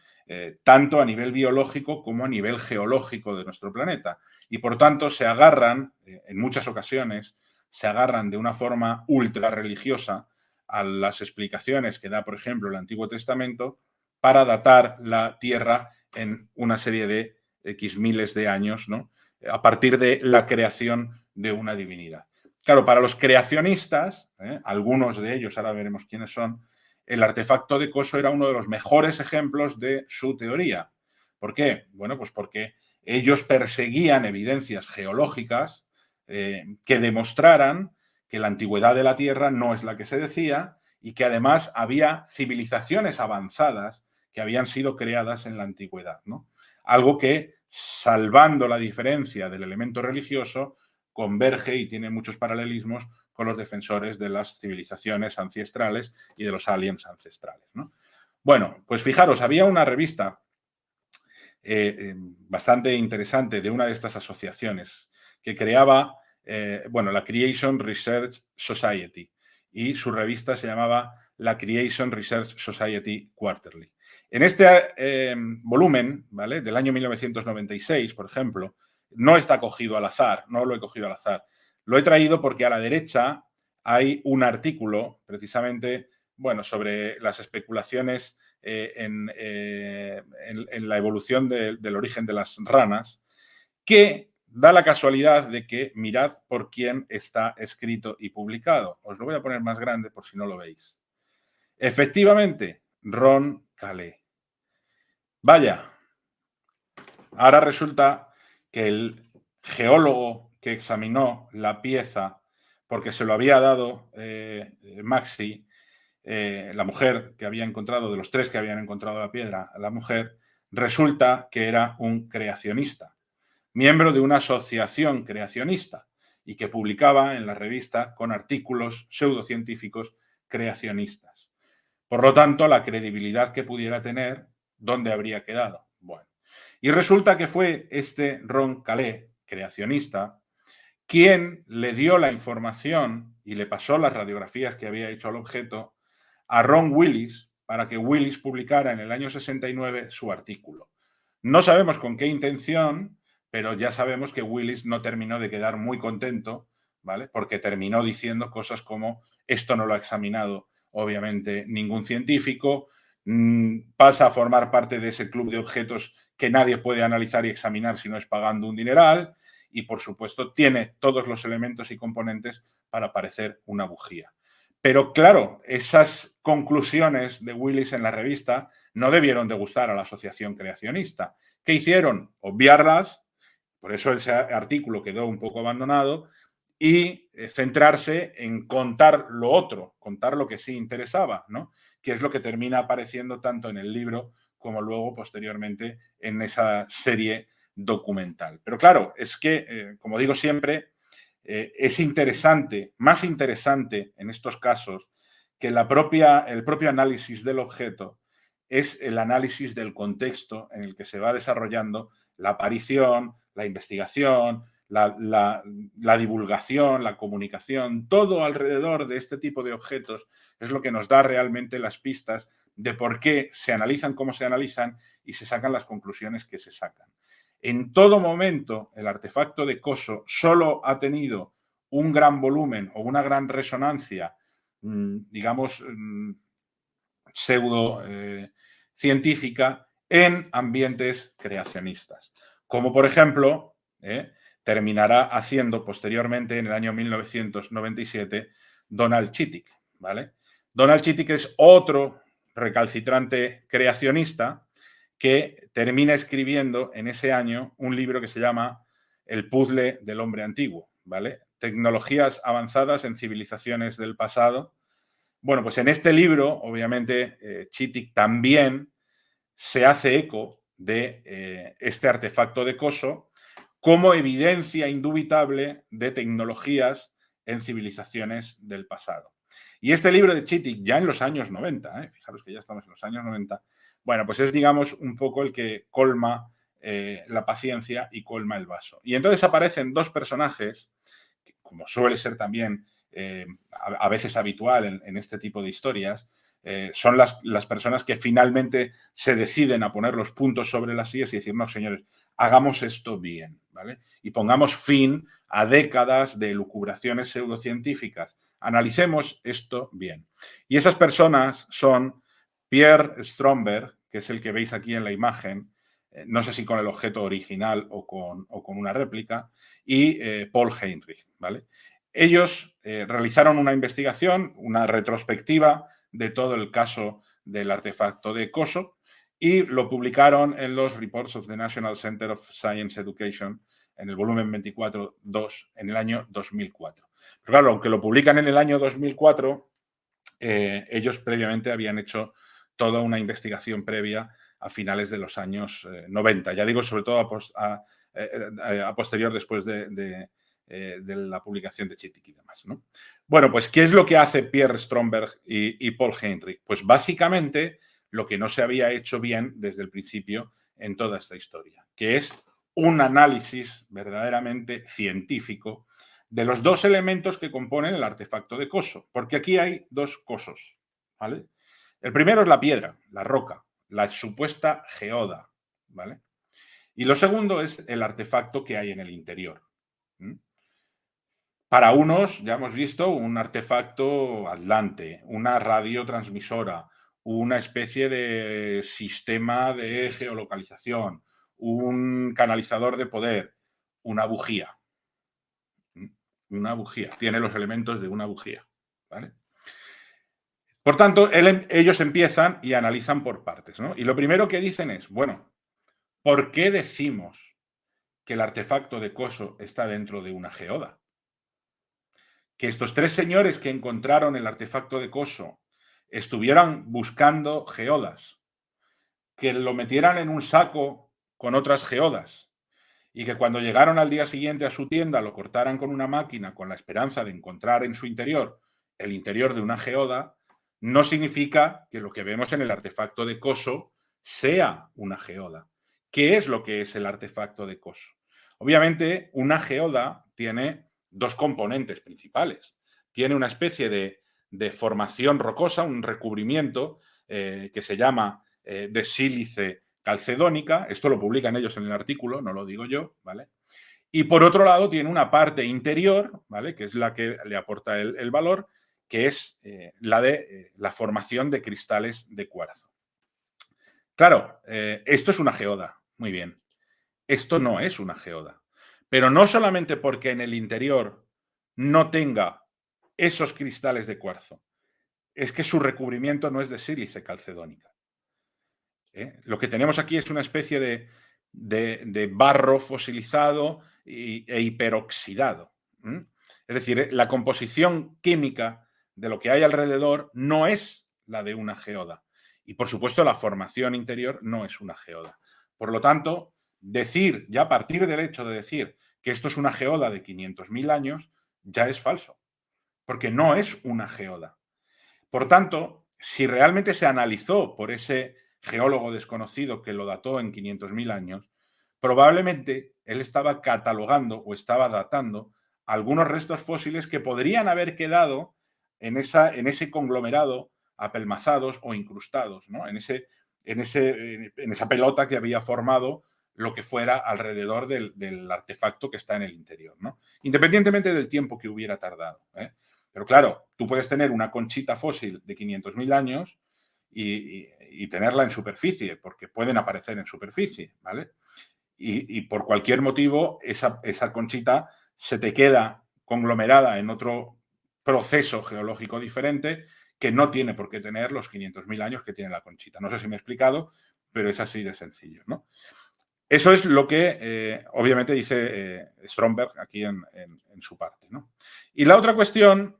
tanto a nivel biológico como a nivel geológico de nuestro planeta. Y por tanto se agarran, en muchas ocasiones, se agarran de una forma ultra religiosa a las explicaciones que da, por ejemplo, el Antiguo Testamento para datar la Tierra en una serie de X miles de años, ¿no? A partir de la creación de una divinidad. Claro, para los creacionistas, algunos de ellos, ahora veremos quiénes son, el artefacto de Coso era uno de los mejores ejemplos de su teoría. ¿Por qué? Bueno, pues porque ellos perseguían evidencias geológicas que demostraran que la antigüedad de la Tierra no es la que se decía y que además había civilizaciones avanzadas que habían sido creadas en la antigüedad, ¿no? Algo que, salvando la diferencia del elemento religioso, converge y tiene muchos paralelismos con los defensores de las civilizaciones ancestrales y de los aliens ancestrales, ¿no? Bueno, pues fijaros, había una revista bastante interesante de una de estas asociaciones que creaba, la Creation Research Society, y su revista se llamaba la Creation Research Society Quarterly. En este volumen, ¿vale?, del año 1996, por ejemplo, no está cogido al azar, no lo he cogido al azar. Lo he traído porque a la derecha hay un artículo, precisamente, sobre las especulaciones en la evolución del origen de las ranas, que da la casualidad de que mirad por quién está escrito y publicado. Os lo voy a poner más grande por si no lo veis. Efectivamente, Ron Calais. Vaya, ahora resulta que el geólogo que examinó la pieza, porque se lo había dado Maxi, la mujer que había encontrado, de los tres que habían encontrado la piedra, la mujer, resulta que era un creacionista, miembro de una asociación creacionista y que publicaba en la revista con artículos pseudocientíficos creacionistas. Por lo tanto, la credibilidad que pudiera tener, ¿dónde habría quedado? Bueno, y resulta que fue este Ron Calais, creacionista, quien le dio la información y le pasó las radiografías que había hecho al objeto a Ron Willis para que Willis publicara en el año 69 su artículo. No sabemos con qué intención, pero ya sabemos que Willis no terminó de quedar muy contento ¿vale? Porque terminó diciendo cosas como esto no lo ha examinado, obviamente, ningún científico, pasa a formar parte de ese club de objetos que nadie puede analizar y examinar si no es pagando un dineral y, por supuesto, tiene todos los elementos y componentes para parecer una bujía. Pero, claro, esas conclusiones de Willis en la revista no debieron de gustar a la asociación creacionista. ¿Qué hicieron? Obviarlas, por eso ese artículo quedó un poco abandonado, y centrarse en contar lo otro, contar lo que sí interesaba, ¿no? Que es lo que termina apareciendo tanto en el libro como luego posteriormente en esa serie documental. Pero claro, es que, como digo siempre, es interesante, más interesante en estos casos que el propio análisis del objeto es el análisis del contexto en el que se va desarrollando la aparición, la investigación, la divulgación, la comunicación, todo alrededor de este tipo de objetos es lo que nos da realmente las pistas de por qué se analizan como se analizan y se sacan las conclusiones que se sacan. En todo momento, el artefacto de Coso solo ha tenido un gran volumen o una gran resonancia, digamos, pseudo científica en ambientes creacionistas. Como por ejemplo, terminará haciendo posteriormente en el año 1997 Donald Chittick, ¿vale? Donald Chittick es otro recalcitrante creacionista que termina escribiendo en ese año un libro que se llama El puzzle del hombre antiguo, ¿vale? Tecnologías avanzadas en civilizaciones del pasado. Bueno, pues en este libro, obviamente, Chittick también se hace eco de este artefacto de Coso como evidencia indubitable de tecnologías en civilizaciones del pasado. Y este libro de Chittick, ya en los años 90, fijaros que ya estamos en los años 90, bueno, pues es, digamos, un poco el que colma la paciencia y colma el vaso. Y entonces aparecen dos personajes, que, como suele ser también a veces habitual en este tipo de historias, son las personas que finalmente se deciden a poner los puntos sobre las sillas y decir, no, señores, hagamos esto bien, ¿vale? Y pongamos fin a décadas de elucubraciones pseudocientíficas. Analicemos esto bien. Y esas personas son Pierre Stromberg, que es el que veis aquí en la imagen, no sé si con el objeto original o con una réplica, y Paul Heinrich, ¿vale? Ellos realizaron una investigación, una retrospectiva de todo el caso del artefacto de Coso y lo publicaron en los Reports of the National Center of Science Education en el volumen 24.2 en el año 2004. Pero claro, aunque lo publican en el año 2004, ellos previamente habían hecho toda una investigación previa a finales de los años 90. Ya digo, sobre todo a posterior después de la publicación de Chittick y demás, ¿no? Bueno, pues, ¿qué es lo que hace Pierre Stromberg y Paul Heinrich? Pues básicamente lo que no se había hecho bien desde el principio en toda esta historia, que es un análisis verdaderamente científico de los dos elementos que componen el artefacto de Coso, porque aquí hay dos cosos, ¿vale? El primero es la piedra, la roca, la supuesta geoda, ¿vale? Y lo segundo es el artefacto que hay en el interior. Para unos, ya hemos visto, un artefacto atlante, una radiotransmisora, una especie de sistema de geolocalización, un canalizador de poder, una bujía. Una bujía, tiene los elementos de una bujía, ¿vale? Por tanto, ellos empiezan y analizan por partes, ¿no? Y lo primero que dicen es, bueno, ¿por qué decimos que el artefacto de Coso está dentro de una geoda? Que estos tres señores que encontraron el artefacto de Coso estuvieran buscando geodas, que lo metieran en un saco con otras geodas y que cuando llegaron al día siguiente a su tienda lo cortaran con una máquina con la esperanza de encontrar en su interior el interior de una geoda, no significa que lo que vemos en el artefacto de Coso sea una geoda. ¿Qué es lo que es el artefacto de Coso? Obviamente, una geoda tiene dos componentes principales. Tiene una especie de formación rocosa, un recubrimiento que se llama de sílice calcedónica. Esto lo publican ellos en el artículo, no lo digo yo, ¿vale? Y por otro lado tiene una parte interior, ¿vale? Que es la que le aporta el valor, que es la de la formación de cristales de cuarzo. Claro, esto es una geoda, muy bien. Esto no es una geoda. Pero no solamente porque en el interior no tenga esos cristales de cuarzo, es que su recubrimiento no es de sílice calcedónica. Lo que tenemos aquí es una especie de barro fosilizado e hiperoxidado. Es decir, la composición química de lo que hay alrededor no es la de una geoda. Y por supuesto la formación interior no es una geoda. Por lo tanto, decir, ya a partir del hecho de decir que esto es una geoda de 500.000 años, ya es falso, porque no es una geoda. Por tanto, si realmente se analizó por ese geólogo desconocido que lo dató en 500.000 años, probablemente él estaba catalogando o estaba datando algunos restos fósiles que podrían haber quedado en ese conglomerado apelmazados o incrustados, ¿no? en esa pelota que había formado lo que fuera alrededor del artefacto que está en el interior, ¿no? Independientemente del tiempo que hubiera tardado. Pero claro, tú puedes tener una conchita fósil de 500.000 años y tenerla en superficie, porque pueden aparecer en superficie, ¿vale? Y por cualquier motivo, esa conchita se te queda conglomerada en otro proceso geológico diferente que no tiene por qué tener los 500.000 años que tiene la conchita. No sé si me he explicado, pero es así de sencillo, ¿no? Eso es lo que obviamente dice Stromberg aquí en su parte, ¿no? Y la otra cuestión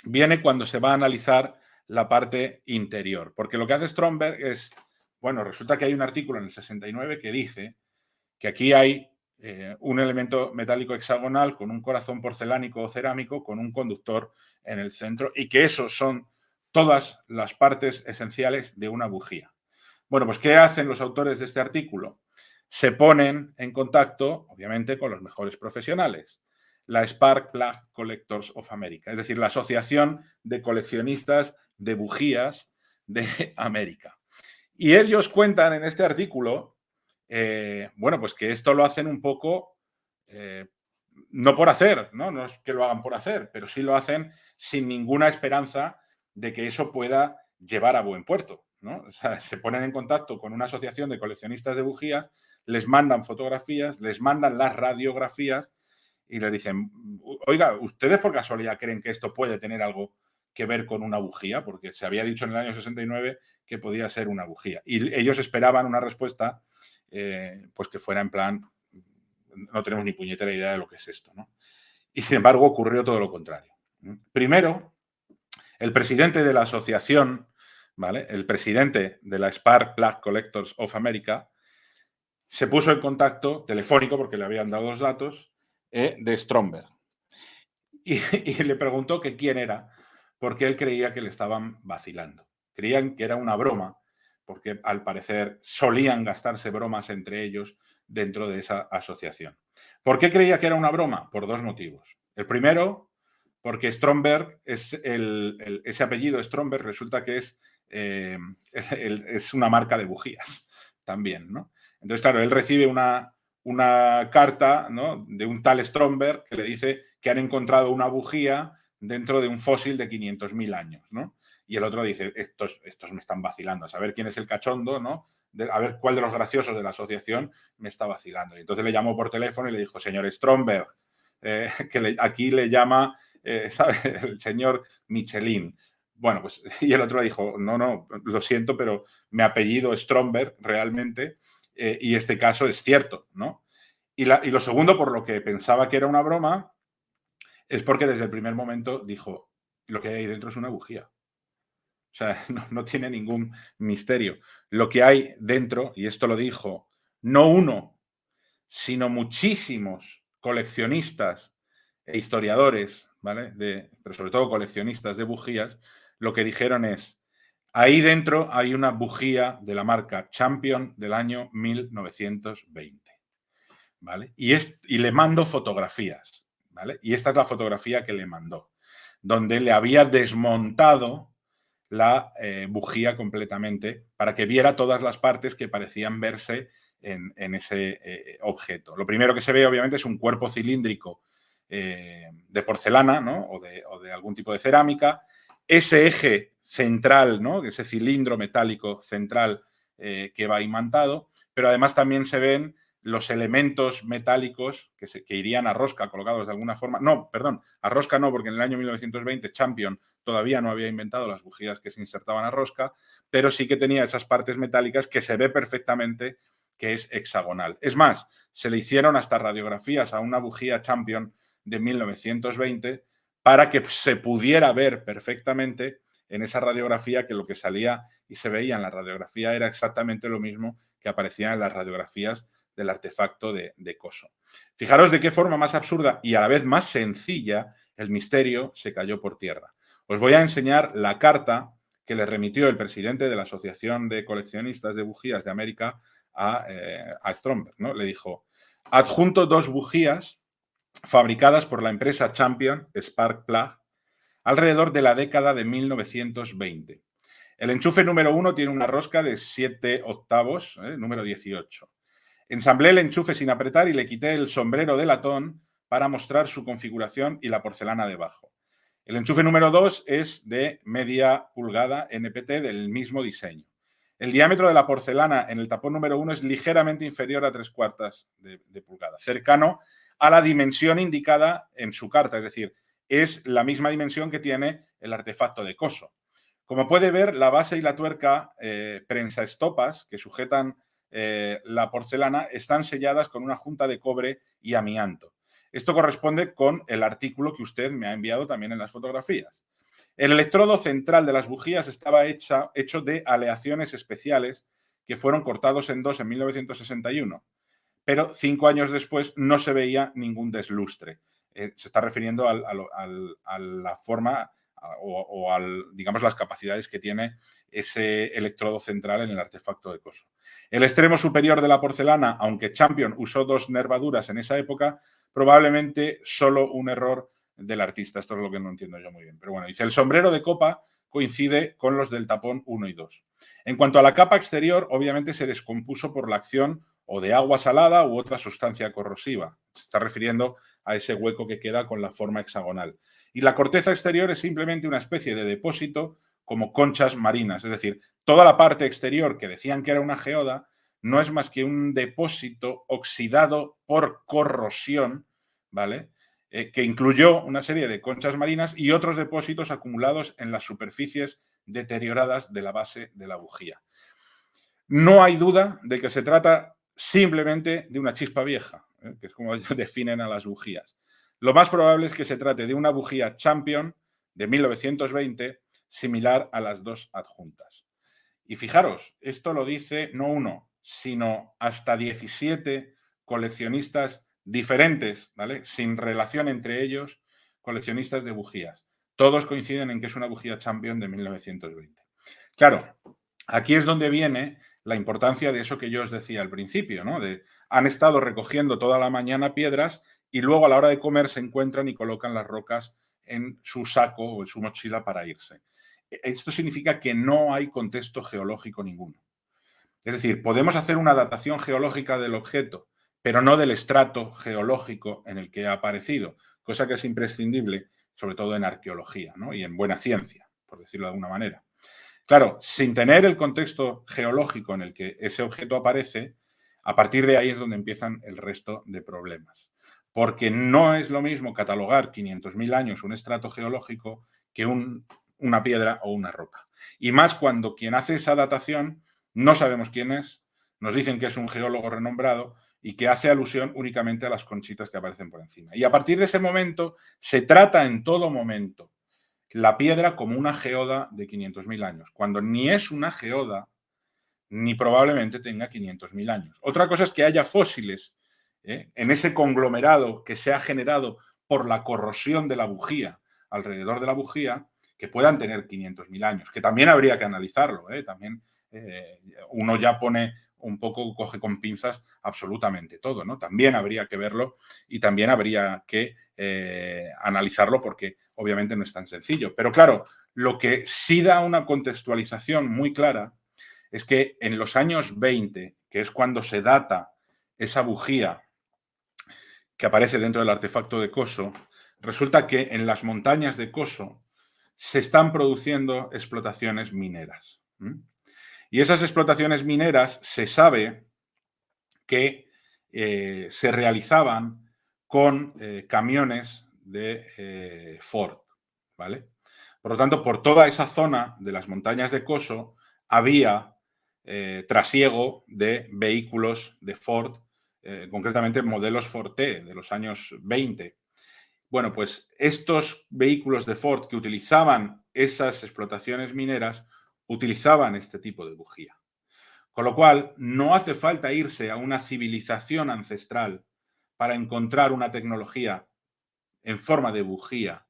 viene cuando se va a analizar la parte interior, porque lo que hace Stromberg es, bueno, resulta que hay un artículo en el 69 que dice que aquí hay un elemento metálico hexagonal con un corazón porcelánico o cerámico con un conductor en el centro y que esos son todas las partes esenciales de una bujía. Bueno, pues ¿qué hacen los autores de este artículo? Se ponen en contacto, obviamente, con los mejores profesionales. La Spark Plug Collectors of America, es decir, la Asociación de Coleccionistas de Bujías de América. Y ellos cuentan en este artículo, bueno, pues que esto lo hacen un poco, no por hacer, ¿no? No es que lo hagan por hacer, pero sí lo hacen sin ninguna esperanza de que eso pueda llevar a buen puerto, ¿no? O sea, se ponen en contacto con una asociación de coleccionistas de bujías, les mandan fotografías, les mandan las radiografías y les dicen, oiga, ¿ustedes por casualidad creen que esto puede tener algo que ver con una bujía? Porque se había dicho en el año 69 que podía ser una bujía. Y ellos esperaban una respuesta, pues que fuera en plan, no tenemos ni puñetera idea de lo que es esto, ¿no? Y sin embargo ocurrió todo lo contrario. Primero, el presidente de la asociación, ¿vale? El presidente de la Spark Plug Collectors of America se puso en contacto telefónico, porque le habían dado los datos, de Stromberg. Y le preguntó que quién era, porque él creía que le estaban vacilando. Creían que era una broma, porque al parecer solían gastarse bromas entre ellos dentro de esa asociación. ¿Por qué creía que era una broma? Por dos motivos. El primero, porque Stromberg, ese apellido Stromberg resulta que es una marca de bujías también, ¿no? Entonces, claro, él recibe una carta, ¿no?, de un tal Stromberg que le dice que han encontrado una bujía dentro de un fósil de 500.000 años, ¿no? Y el otro dice, estos me están vacilando, a saber quién es el cachondo, ¿no? A ver cuál de los graciosos de la asociación me está vacilando. Y entonces le llamó por teléfono y le dijo, señor Stromberg, aquí le llama, ¿sabe?, el señor Michelin. Bueno, pues, y el otro dijo, no, lo siento, pero mi apellido es Stromberg realmente, y este caso es cierto, ¿no? Y lo segundo, por lo que pensaba que era una broma, es porque desde el primer momento dijo, lo que hay ahí dentro es una bujía. O sea, no tiene ningún misterio. Lo que hay dentro, y esto lo dijo no uno, sino muchísimos coleccionistas e historiadores, ¿vale? Pero sobre todo coleccionistas de bujías, lo que dijeron es, ahí dentro hay una bujía de la marca Champion del año 1920, ¿vale? Y le mando fotografías, ¿vale? Y esta es la fotografía que le mandó, donde le había desmontado la bujía completamente para que viera todas las partes que parecían verse en ese objeto. Lo primero que se ve, obviamente, es un cuerpo cilíndrico de porcelana, ¿no? o de algún tipo de cerámica. Ese eje central, ¿no? Ese cilindro metálico central que va imantado, pero además también se ven los elementos metálicos que irían a rosca, colocados de alguna forma. No, perdón, a rosca no, porque en el año 1920 Champion todavía no había inventado las bujías que se insertaban a rosca, pero sí que tenía esas partes metálicas que se ve perfectamente que es hexagonal. Es más, se le hicieron hasta radiografías a una bujía Champion de 1920 para que se pudiera ver perfectamente en esa radiografía que lo que salía y se veía en la radiografía era exactamente lo mismo que aparecía en las radiografías del artefacto de Coso. Fijaros de qué forma más absurda y a la vez más sencilla el misterio se cayó por tierra. Os voy a enseñar la carta que le remitió el presidente de la Asociación de Coleccionistas de Bujías de América a Stromberg, ¿no? Le dijo: adjunto 2 bujías fabricadas por la empresa Champion Spark Plug alrededor de la década de 1920. El enchufe número 1 tiene una rosca de 7 octavos, número 18. Ensamblé el enchufe sin apretar y le quité el sombrero de latón para mostrar su configuración y la porcelana debajo. El enchufe número 2 es de media pulgada NPT del mismo diseño. El diámetro de la porcelana en el tapón número 1 es ligeramente inferior a 3/4 de pulgada, cercano a la dimensión indicada en su carta, es decir, es la misma dimensión que tiene el artefacto de Coso. Como puede ver, la base y la tuerca prensaestopas que sujetan la porcelana están selladas con una junta de cobre y amianto. Esto corresponde con el artículo que usted me ha enviado también en las fotografías. El electrodo central de las bujías estaba hecho de aleaciones especiales que fueron cortados en 2 en 1961, pero 5 años después no se veía ningún deslustre. Se está refiriendo a la forma o digamos, las capacidades que tiene ese electrodo central en el artefacto de Coso. El extremo superior de la porcelana, aunque Champion usó 2 nervaduras en esa época, probablemente solo un error del artista. Esto es lo que no entiendo yo muy bien. Pero bueno, dice: el sombrero de copa coincide con los del tapón 1 y 2. En cuanto a la capa exterior, obviamente se descompuso por la acción o de agua salada u otra sustancia corrosiva. Se está refiriendo a ese hueco que queda con la forma hexagonal. Y la corteza exterior es simplemente una especie de depósito como conchas marinas. Es decir, toda la parte exterior que decían que era una geoda no es más que un depósito oxidado por corrosión, ¿vale? Que incluyó una serie de conchas marinas y otros depósitos acumulados en las superficies deterioradas de la base de la bujía. No hay duda de que se trata simplemente de una chispa vieja, que es como definen a las bujías. Lo más probable es que se trate de una bujía Champion de 1920, similar a las 2 adjuntas. Y fijaros, esto lo dice no uno, sino hasta 17 coleccionistas diferentes, ¿vale? Sin relación entre ellos, coleccionistas de bujías. Todos coinciden en que es una bujía Champion de 1920. Claro, aquí es donde viene la importancia de eso que yo os decía al principio, ¿no? Han estado recogiendo toda la mañana piedras y luego a la hora de comer se encuentran y colocan las rocas en su saco o en su mochila para irse. Esto significa que no hay contexto geológico ninguno. Es decir, podemos hacer una datación geológica del objeto, pero no del estrato geológico en el que ha aparecido, cosa que es imprescindible, sobre todo en arqueología, ¿no? Y en buena ciencia, por decirlo de alguna manera. Claro, sin tener el contexto geológico en el que ese objeto aparece, a partir de ahí es donde empiezan el resto de problemas. Porque no es lo mismo catalogar 500.000 años un estrato geológico que una piedra o una roca. Y más cuando quien hace esa datación no sabemos quién es, nos dicen que es un geólogo renombrado y que hace alusión únicamente a las conchitas que aparecen por encima. Y a partir de ese momento se trata en todo momento la piedra como una geoda de 500.000 años, cuando ni es una geoda ni probablemente tenga 500.000 años. Otra cosa es que haya fósiles en ese conglomerado que se ha generado por la corrosión de la bujía, alrededor de la bujía, que puedan tener 500.000 años, que también habría que analizarlo. También uno ya pone un poco, coge con pinzas absolutamente todo, ¿no? También habría que verlo y también habría que analizarlo porque obviamente no es tan sencillo. Pero claro, lo que sí da una contextualización muy clara es que en los años 20, que es cuando se data esa bujía que aparece dentro del artefacto de Coso, resulta que en las montañas de Coso se están produciendo explotaciones mineras. Y esas explotaciones mineras se sabe que se realizaban con camiones de Ford, ¿vale? Por lo tanto, por toda esa zona de las montañas de Coso había trasiego de vehículos de Ford, concretamente modelos Ford T de los años 20. Bueno, pues estos vehículos de Ford que utilizaban esas explotaciones mineras utilizaban este tipo de bujía. Con lo cual, no hace falta irse a una civilización ancestral para encontrar una tecnología en forma de bujía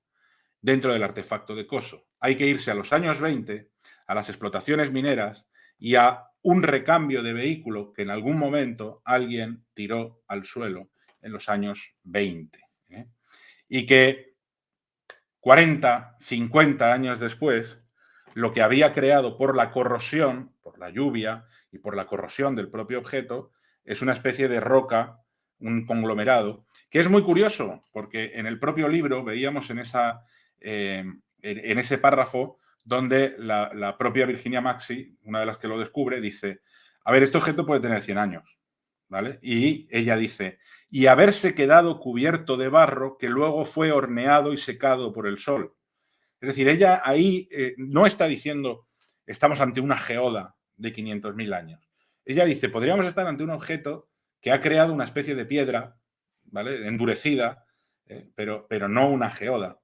dentro del artefacto de Coso. Hay que irse a los años 20, a las explotaciones mineras y a un recambio de vehículo que en algún momento alguien tiró al suelo en los años 20. Y que 40, 50 años después, lo que había creado por la corrosión, por la lluvia y por la corrosión del propio objeto, es una especie de roca, un conglomerado, que es muy curioso, porque en el propio libro veíamos en ese párrafo donde la propia Virginia Maxey, una de las que lo descubre, dice, a ver, este objeto puede tener 100 años, ¿vale? Y ella dice, y haberse quedado cubierto de barro que luego fue horneado y secado por el sol. Es decir, ella ahí no está diciendo estamos ante una geoda de 500.000 años. Ella dice, podríamos estar ante un objeto que ha creado una especie de piedra, ¿vale? Endurecida, pero no una geoda.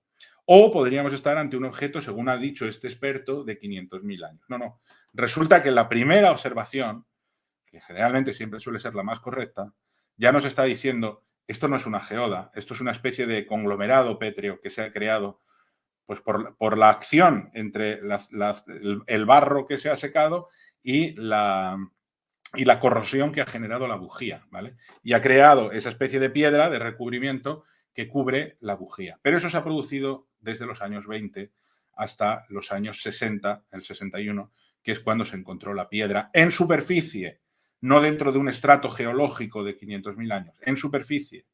O podríamos estar ante un objeto, según ha dicho este experto, de 500.000 años. No. Resulta que la primera observación, que generalmente siempre suele ser la más correcta, ya nos está diciendo, esto no es una geoda, esto es una especie de conglomerado pétreo que se ha creado pues por la acción entre el barro que se ha secado y la corrosión que ha generado la bujía, ¿vale? Y ha creado esa especie de piedra de recubrimiento que cubre la bujía. Pero eso se ha producido desde los años 20 hasta los años 60, el 61, que es cuando se encontró la piedra en superficie, no dentro de un estrato geológico de 500.000 años, en superficie.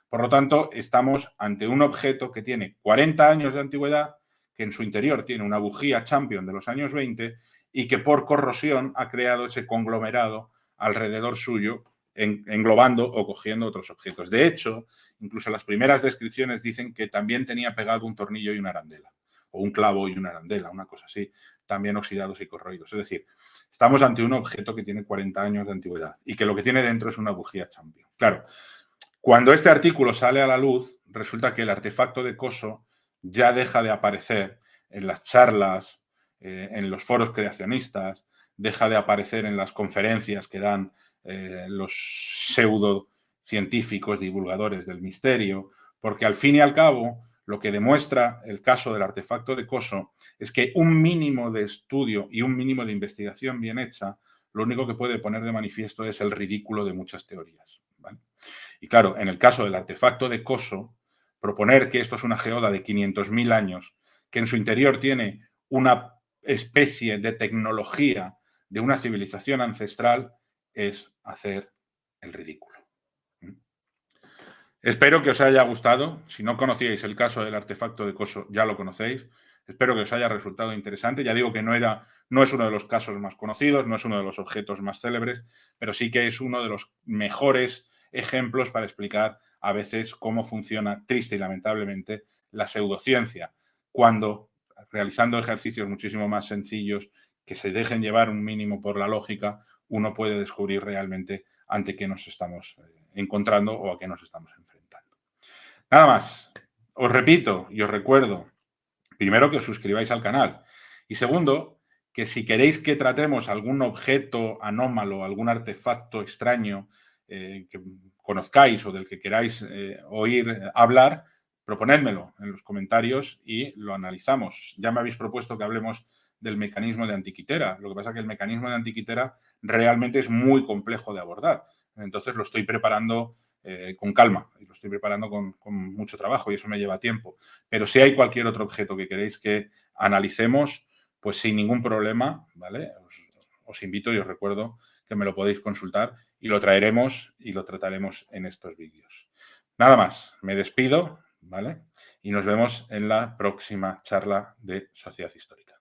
Por lo tanto, estamos ante un objeto que tiene 40 años de antigüedad, que en su interior tiene una bujía Champion de los años 20 y que por corrosión ha creado ese conglomerado alrededor suyo, englobando o cogiendo otros objetos. De hecho, incluso las primeras descripciones dicen que también tenía pegado un tornillo y una arandela, o un clavo y una arandela, una cosa así, también oxidados y corroídos. Es decir, estamos ante un objeto que tiene 40 años de antigüedad y que lo que tiene dentro es una bujía Champion. Claro, cuando este artículo sale a la luz, resulta que el artefacto de Coso ya deja de aparecer en las charlas, en los foros creacionistas, deja de aparecer en las conferencias que dan los pseudocientíficos divulgadores del misterio, porque al fin y al cabo lo que demuestra el caso del artefacto de Coso es que un mínimo de estudio y un mínimo de investigación bien hecha, lo único que puede poner de manifiesto es el ridículo de muchas teorías, ¿vale? Y claro, en el caso del artefacto de Coso, proponer que esto es una geoda de 500.000 años, que en su interior tiene una especie de tecnología de una civilización ancestral, es hacer el ridículo. Espero que os haya gustado. Si no conocíais el caso del artefacto de Coso, ya lo conocéis. Espero que os haya resultado interesante. Ya digo que no es uno de los casos más conocidos, no es uno de los objetos más célebres, pero sí que es uno de los mejores ejemplos para explicar a veces cómo funciona, triste y lamentablemente, la pseudociencia, cuando realizando ejercicios muchísimo más sencillos que se dejen llevar un mínimo por la lógica, uno puede descubrir realmente ante qué nos estamos encontrando o a qué nos estamos enfrentando. Nada más. Os repito y os recuerdo, primero, que os suscribáis al canal y segundo, que si queréis que tratemos algún objeto anómalo, algún artefacto extraño que conozcáis o del que queráis oír hablar, proponedmelo en los comentarios y lo analizamos. Ya me habéis propuesto que hablemos del mecanismo de Antiquitera. Lo que pasa es que el mecanismo de Antiquitera realmente es muy complejo de abordar. Entonces lo estoy preparando con calma y lo estoy preparando con mucho trabajo y eso me lleva tiempo. Pero si hay cualquier otro objeto que queréis que analicemos, pues sin ningún problema, ¿vale? Os invito y os recuerdo que me lo podéis consultar y lo traeremos y lo trataremos en estos vídeos. Nada más, me despido, ¿vale? Y nos vemos en la próxima charla de Sociedad Histórica.